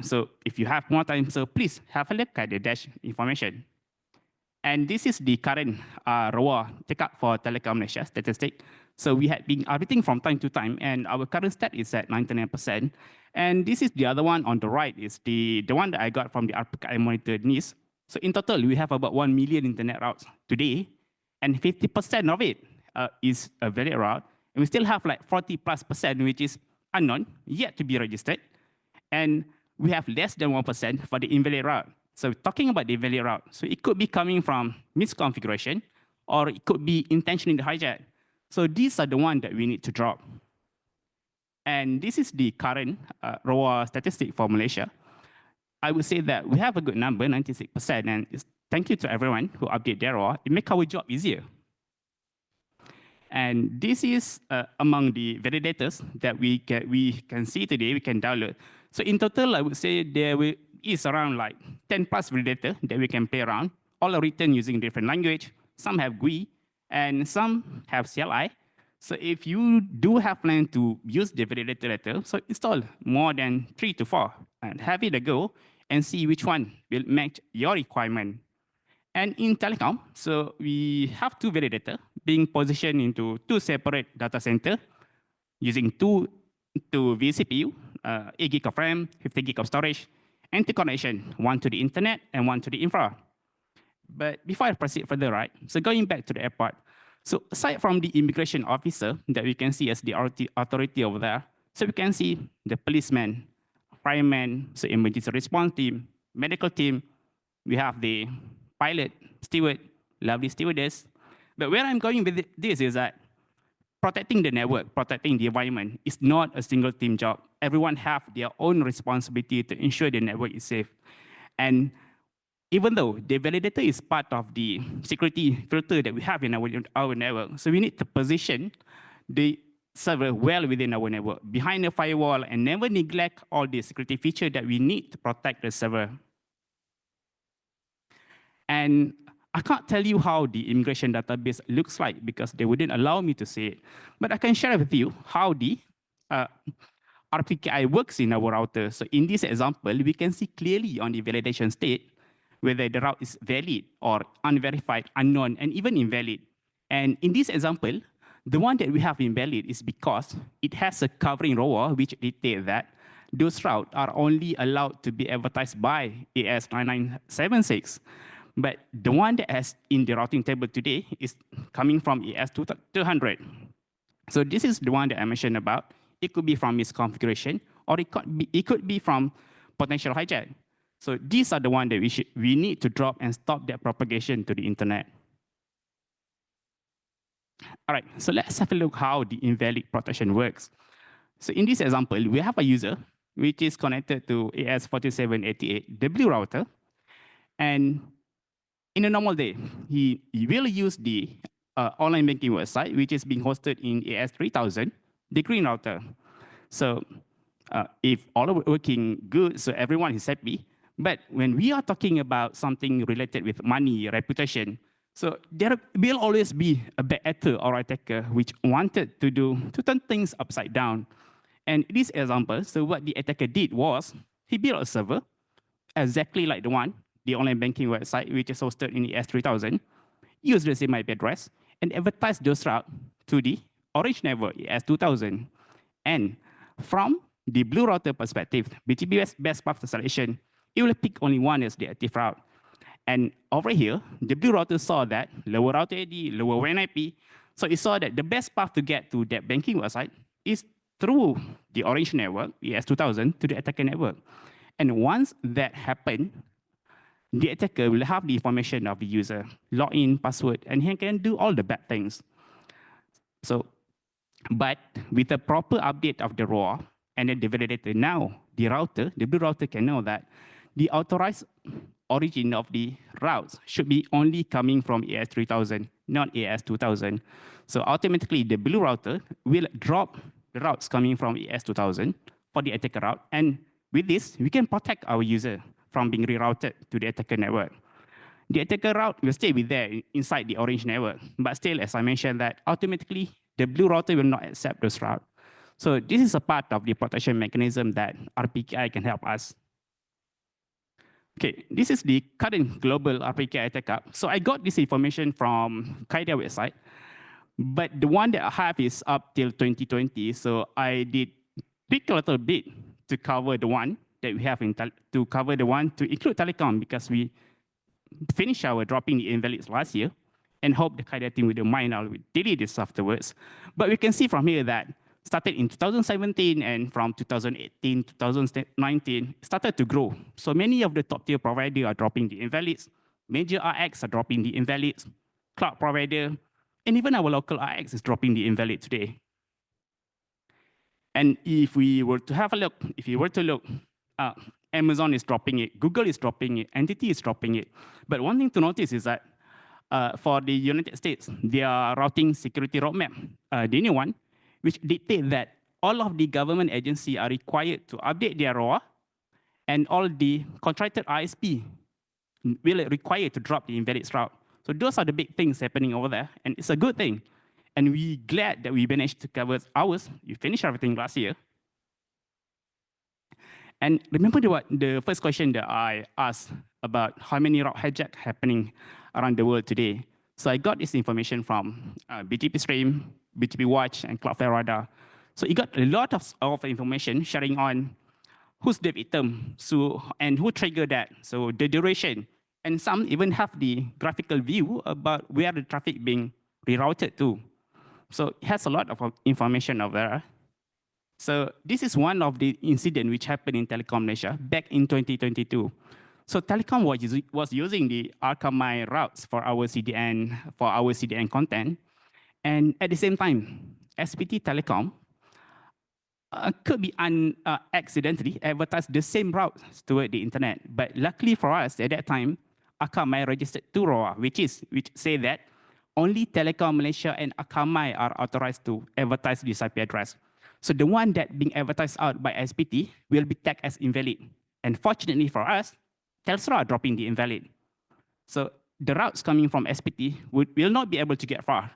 So if you have more time, so please have a look at the dash information. And this is the current ROA take-up for Telecom Malaysia statistic. So we had been updating from time to time, and our current stat is at 99%. And this is the other one on the right, is the one that I got from the APRICOT Monitor NIS. So in total, we have about 1 million internet routes today, and 50% of it is a valid route. And we still have like 40+%, which is unknown, yet to be registered. And we have less than 1% for the invalid route. So talking about the invalid route, so it could be coming from misconfiguration, or it could be intentionally hijacked. So these are the ones that we need to drop. And this is the current ROA statistic for Malaysia. I would say that we have a good number, 96%, and thank you to everyone who update their ROA. It makes our job easier. And this is among the validators that we can see today, we can download. So in total, I would say there is around like 10+ validators that we can play around, all are written using different language. Some have GUI, and some have CLI. So if you do have plan to use the validator letter, so install more than 3 to 4 and have it a go and see which one will match your requirement. And in telecom, so we have 2 validators being positioned into 2 separate data centers using 2 vCPU, 8 gig of RAM, 50 gig of storage, and 2 connections, one to the internet and one to the infra. But before I proceed further, right? So going back to the airport, so aside from the immigration officer that we can see as the authority over there, so we can see the policeman, fireman, so emergency response team, medical team, we have the pilot, steward, lovely stewardess. But where I'm going with this is that protecting the network, protecting the environment is not a single team job. Everyone have their own responsibility to ensure the network is safe. And even though the validator is part of the security filter that we have in our network, so we need to position the server well within our network, behind the firewall, and never neglect all the security feature that we need to protect the server. And I can't tell you how the immigration database looks like because they wouldn't allow me to say it. But I can share with you how the RPKI works in our router. So in this example, we can see clearly on the validation state whether the route is valid or unverified, unknown, and even invalid. And in this example, the one that we have invalid is because it has a covering row which dictates that those routes are only allowed to be advertised by AS9976. But the one that has in the routing table today is coming from AS200. So this is the one that I mentioned about. It could be from misconfiguration, or it could be from potential hijack. So these are the ones that we need to drop and stop that propagation to the internet. All right, so let's have a look how the invalid protection works. So in this example, we have a user which is connected to AS4788 W router, and in a normal day, he will use the online banking website, which is being hosted in AS3000, the green router. So if all are working good, so everyone is happy. But when we are talking about something related with money, reputation, so there will always be a bad actor or attacker which wanted to turn things upside down. And in this example, so what the attacker did was he built a server exactly like the one, the online banking website, which is hosted in the S3000, used the same IP address, and advertised those routes to the orange network, S2000. And from the blue router perspective, BGP best path selection, it will pick only one as the active route. And over here, the blue router saw that lower router ID, lower WAN IP, so it saw that the best path to get to that banking website is through the orange network, ES2000, to the attacker network. And once that happened, the attacker will have the information of the user, login, password, and he can do all the bad things. So, but with the proper update of the ROA and then the validator, now the router, the blue router can know that the authorized origin of the routes should be only coming from AS3000, not AS2000. So automatically, the blue router will drop the routes coming from AS2000 for the attacker route. And with this, we can protect our user from being rerouted to the attacker network. The attacker route will stay with there inside the orange network. But still, as I mentioned, that automatically, the blue router will not accept those routes. So this is a part of the protection mechanism that RPKI can help us. Okay, this is the current global RPKI attack. So I got this information from Qaeda website, but the one that I have is up till 2020. So I did tweak a little bit to cover the one that we have to cover the one to include telecom, because we finished our dropping the invalids last year and hope the Qaeda team will mind I'll delete this afterwards. But we can see from here that started in 2017, and from 2018, 2019, started to grow. So many of the top tier providers are dropping the invalids. Major RX are dropping the invalids. Cloud provider, and even our local RX is dropping the invalid today. And if we were to have a look, if you were to look, Amazon is dropping it, Google is dropping it, Entity is dropping it. But one thing to notice is that for the United States, their routing security roadmap, the new one, which dictate that all of the government agencies are required to update their ROA, and all the contracted ISP will require to drop the invalid route. So those are the big things happening over there, and it's a good thing. And we're glad that we managed to cover ours. We finished everything last year. And remember the first question that I asked about how many route hijack happening around the world today. So I got this information from BGP Stream, BGP Watch, and Cloudflare Radar. So it got a lot of information sharing on who's the victim, and who triggered that. So the duration, And some even have the graphical view about where the traffic being rerouted to. So it has a lot of information over there. So this is one of the incident which happened in Telecom Malaysia back in 2022. So Telecom was using the Akamai routes for our CDN content, and at the same time, SPT Telecom could be accidentally advertised the same routes toward the internet. But luckily for us, at that time, Akamai registered 2 ROA, which say that only Telecom Malaysia and Akamai are authorized to advertise this IP address. So the one that being advertised out by SPT will be tagged as invalid. And fortunately for us, Telstra are dropping the invalid. So the routes coming from SPT will not be able to get far.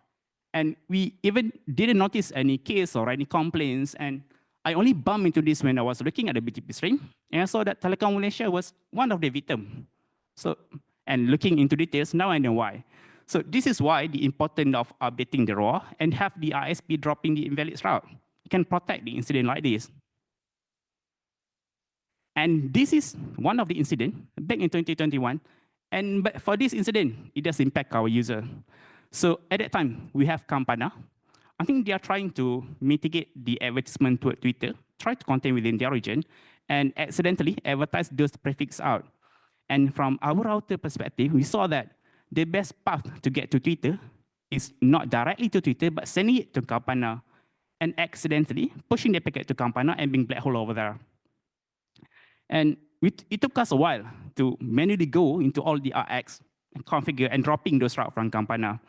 And we even didn't notice any case or any complaints. And I only bumped into this when I was looking at the BTP stream, and I saw that Telecom Malaysia was one of the victims. So, and looking into details, now I know why. So this is why the importance of updating the ROA and have the ISP dropping the invalid route. You can protect the incident like this. And this is one of the incidents back in 2021. But for this incident, it does impact our user. So at that time, we have Campana. I think they are trying to mitigate the advertisement toward Twitter, try to contain within their region, and accidentally advertise those prefixes out. And from our router perspective, we saw that the best path to get to Twitter is not directly to Twitter, but sending it to Campana and accidentally pushing the packet to Campana and being black hole over there. And it took us a while to manually go into all the RX and configure and dropping those routes from Campana.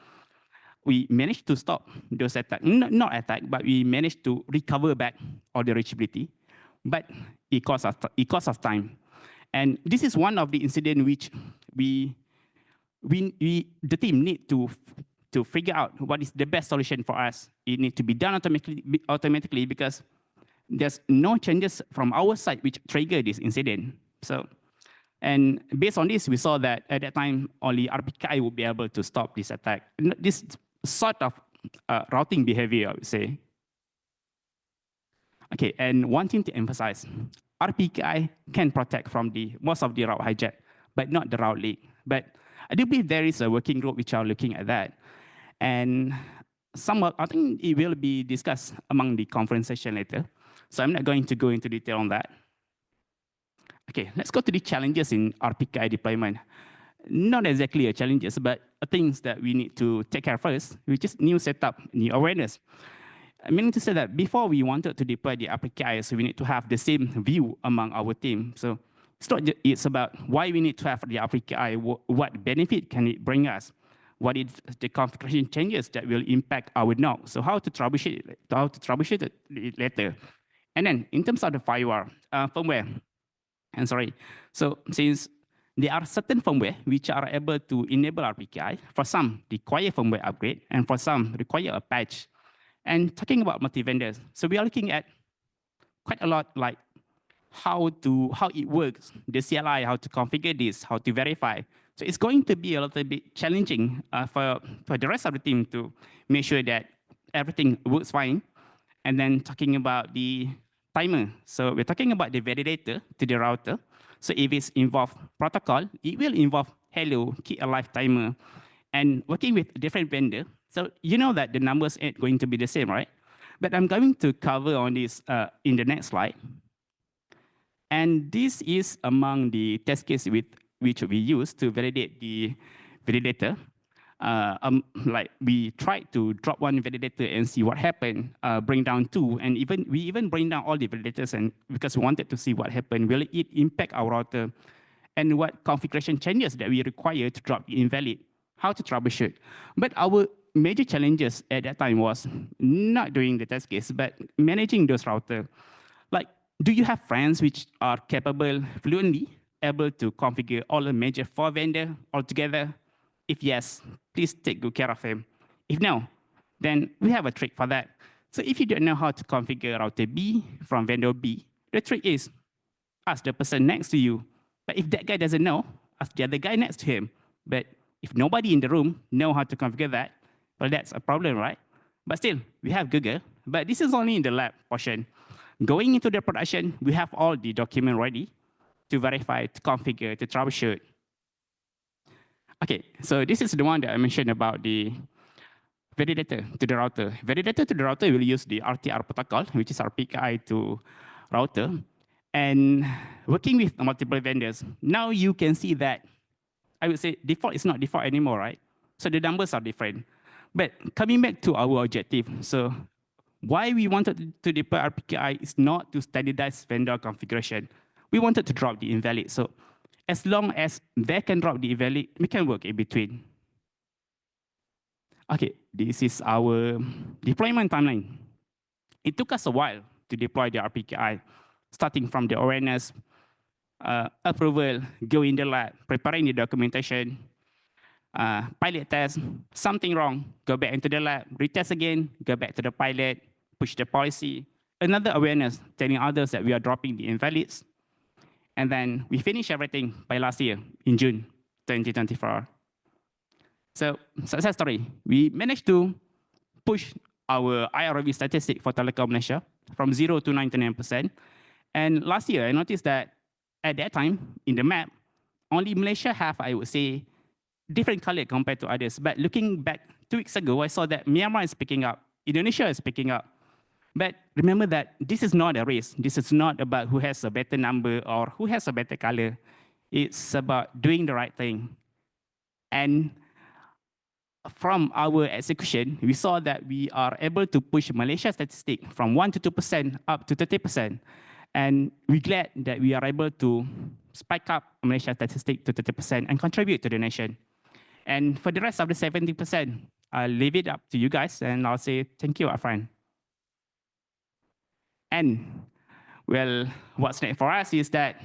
We managed to stop those attacks, not attack, but we managed to recover back all the reachability, but it cost us time. And this is one of the incidents which the team need to figure out what is the best solution for us. It needs to be done automatically because there's no changes from our side which trigger this incident. So, and based on this, we saw that at that time, only APRICOT would be able to stop this attack. This sort of routing behavior, I would say. Okay, and one thing to emphasize, APRICOT can protect from most of the route hijack, but not the route leak. But I do believe there is a working group which are looking at that. And I think it will be discussed among the conference session later. So I'm not going to go into detail on that. Okay, let's go to the challenges in APRICOT deployment. Not exactly challenges, but things that we need to take care first, which is new setup, new awareness. I mean to say that before we wanted to deploy the APRICOT, so we need to have the same view among our team. So it's about why we need to have the APRICOT, what benefit can it bring us, what is the configuration changes that will impact our node. So how to troubleshoot it later. And then in terms of the firmware, so since there are certain firmware which are able to enable APRICOT, for some require firmware upgrade, and for some require a patch. And talking about multi-vendors, so we are looking at quite a lot like how it works, the CLI, how to configure this, how to verify. So it's going to be a little bit challenging for the rest of the team to make sure that everything works fine. And then talking about the timer. So we're talking about the validator to the router. So if it's involved protocol, it will involve hello, keep alive timer, and working with different vendor. So you know that the numbers ain't going to be the same, right? But I'm going to cover on this in the next slide. And this is among the test cases which we use to validate the validator. Like we tried to drop one validator and see what happened, bring down 2, and we even bring down all the validators, and because we wanted to see what happened, will it impact our router, and what configuration changes that we require to drop the invalid, how to troubleshoot. But our major challenges at that time was not doing the test case, but managing those routers. Like, do you have friends which are capable, fluently able to configure all the major 4 vendors altogether? If yes, please take good care of him. If no, then we have a trick for that. So if you don't know how to configure router B from vendor B, the trick is ask the person next to you. But if that guy doesn't know, ask the other guy next to him. But if nobody in the room know how to configure that, well, that's a problem, right? But still, we have Google. But this is only in the lab portion. Going into the production, we have all the document ready to verify, to configure, to troubleshoot. Okay, so this is the one that I mentioned about the validator to the router. Validator to the router will use the RTR protocol, which is our PKI to router. And working with multiple vendors, now you can see that I would say default is not default anymore, right? So the numbers are different. But coming back to our objective, so why we wanted to deploy RPKI is not to standardize vendor configuration. We wanted to drop the invalid. So as long as they can drop the invalid, we can work in between. Okay, this is our deployment timeline. It took us a while to deploy the RPKI, starting from the awareness, approval, go in the lab, preparing the documentation, pilot test, something wrong, go back into the lab, retest again, go back to the pilot, push the policy, another awareness, telling others that we are dropping the invalids. And then we finished everything by last year in June 2024. So success story, we managed to push our IRV statistic for Telecom Malaysia from 0 to 99%. And last year, I noticed that at that time, in the map, only Malaysia have, I would say, different color compared to others. But looking back 2 weeks ago, I saw that Myanmar is picking up, Indonesia is picking up. But remember that this is not a race. This is not about who has a better number or who has a better color. It's about doing the right thing. And from our execution, we saw that we are able to push Malaysia statistic from 1 to 2% up to 30%. And we're glad that we are able to spike up Malaysia statistic to 30% and contribute to the nation. And for the rest of the 70%, I'll leave it up to you guys and I'll say thank you, upfront. And well, what's next for us is that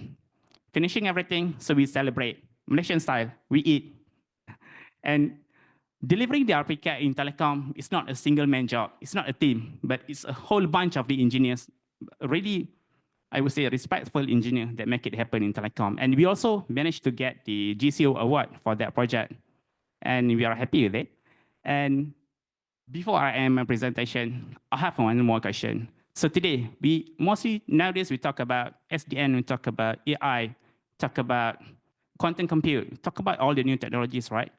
finishing everything, so we celebrate. Malaysian style, we eat. And delivering the RPK in telecom is not a single man job. It's not a team, but it's a whole bunch of the engineers, really, I would say, a respectful engineer that make it happen in telecom. And we also managed to get the GCO award for that project. And we are happy with it. And before I end my presentation, I have one more question. So today, nowadays we talk about SDN, we talk about AI, talk about quantum compute, talk about all the new technologies, right?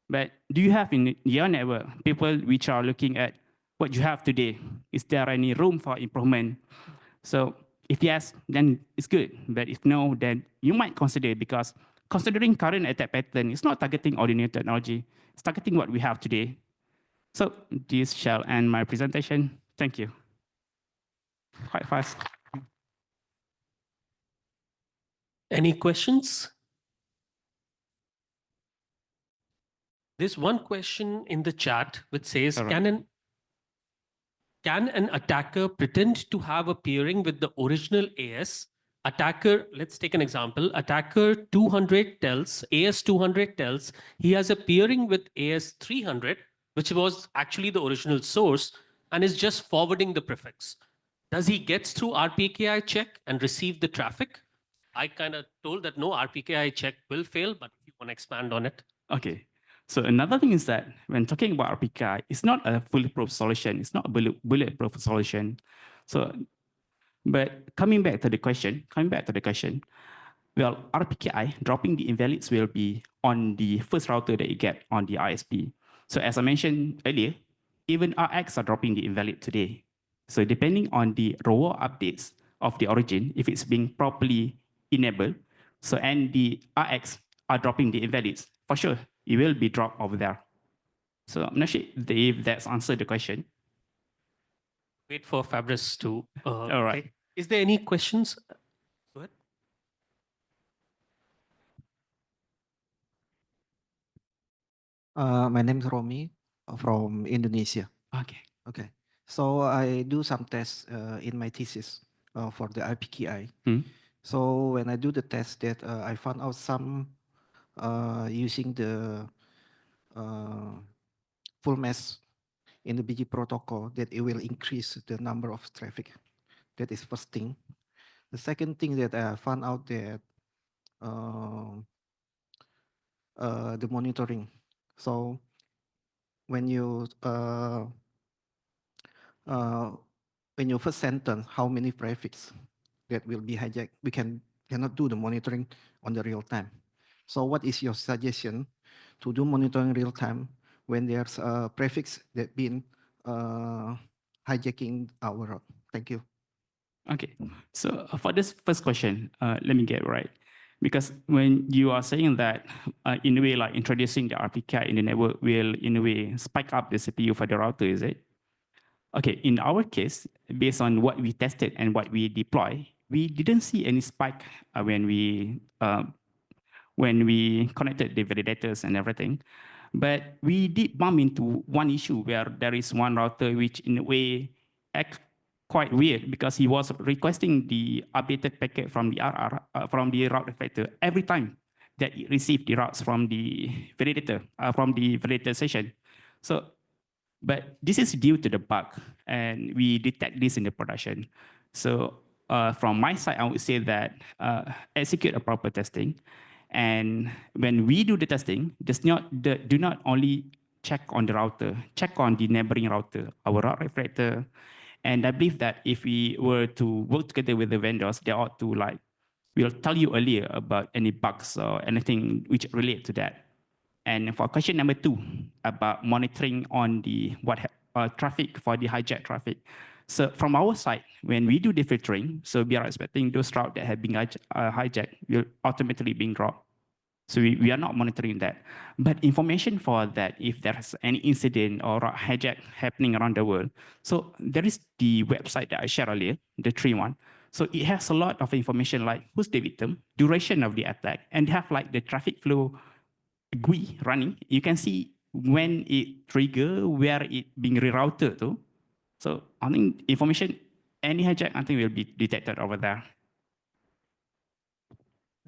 But do you have in your network people which are looking at what you have today? Is there any room for improvement? So if yes, then it's good. But if no, then you might consider it, because considering current attack pattern, it's not targeting all the new technology, it's targeting what we have today. So this shall end my presentation. Thank you. Quite fast. Any questions? There's one question in the chat which says, All right. can an attacker pretend to have a peering with the original AS? Attacker, let's take an example. Attacker 200 tells, AS 200 tells, he has a peering with AS 300, which was actually the original source, and is just forwarding the prefix. Does he get through RPKI check and receive the traffic? I kind of told that no, RPKI check will fail, but if you want to expand on it. Okay. So another thing is that when talking about RPKI, it's not a foolproof solution. It's not a bulletproof solution. So, but coming back to the question, well, RPKI, dropping the invalids will be on the first router that you get on the ISP. So as I mentioned earlier, even RX are dropping the invalid today. So depending on the raw updates of the origin, if it's being properly enabled, so and the RX are dropping the invalids, for sure, it will be dropped over there. So I'm not sure if that's answered the question. Wait for Fabrice to. All right. Okay. Is there any questions? Go ahead. My name is Romi from Indonesia. Okay. Okay. So I do some tests in my thesis for the IPKI. Hmm. So when I do the test that I found out some using the full mesh in the BG protocol that it will increase the number of traffic. That is first thing. The second thing that I found out that the monitoring. So when you first sentence how many prefix that will be hijacked, we cannot do the monitoring on the real time. So what is your suggestion to do monitoring real time when there's a prefix that been hijacking our route. Thank you. Okay, so for this first question, let me get it right. Because when you are saying that, in a way, like introducing the APRICOT in the network will, in a way, spike up the CPU for the router, is it? Okay, in our case, based on what we tested and what we deploy, we didn't see any spike when we connected the validators and everything. But we did bump into one issue where there is one router which in a way act quite weird because he was requesting the updated packet from the from the route reflector every time that it received the routes from the validator, from the validator session. So, but this is due to the bug, and we detect this in the production. So from my side, I would say that execute a proper testing. And when we do the testing, do not only check on the router, check on the neighboring router, our route reflector. And I believe that if we were to work together with the vendors, they ought to we'll tell you earlier about any bugs or anything which relate to that. And for question number 2, about monitoring on the traffic for the hijack traffic. So from our side, when we do the filtering, so we are expecting those routes that have been hijacked will automatically being dropped. So we are not monitoring that. But information for that, if there's any incident or hijack happening around the world, so there is the website that I shared earlier, the 3-1. So it has a lot of information like who's the victim, duration of the attack, and have like the traffic flow GUI running. You can see when it trigger, where it being rerouted to. So I think information, any hijack, I think will be detected over there.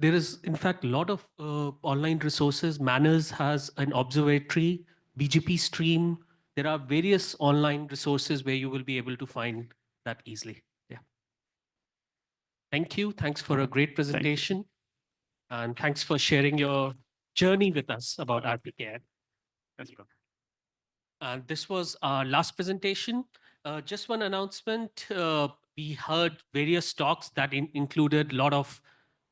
There is, in fact, a lot of online resources. Manners has an observatory, BGP stream. There are various online resources where you will be able to find that easily. Yeah. Thank you. Thanks for a great presentation. And thanks for sharing your journey with us about APRICOT. And this was our last presentation. Just one announcement. We heard various talks that included a lot of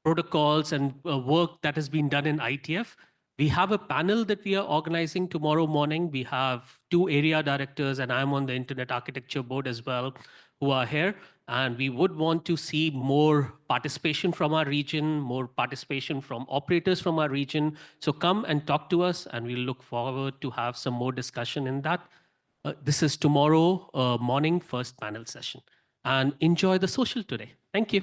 protocols and work that has been done in ITF. We have a panel that we are organizing tomorrow morning. We have 2 area directors, and I'm on the Internet Architecture Board as well, who are here. And we would want to see more participation from our region, more participation from operators from our region. So come and talk to us, and we'll look forward to have some more discussion in that. This is tomorrow morning, first panel session. And enjoy the social today. Thank you.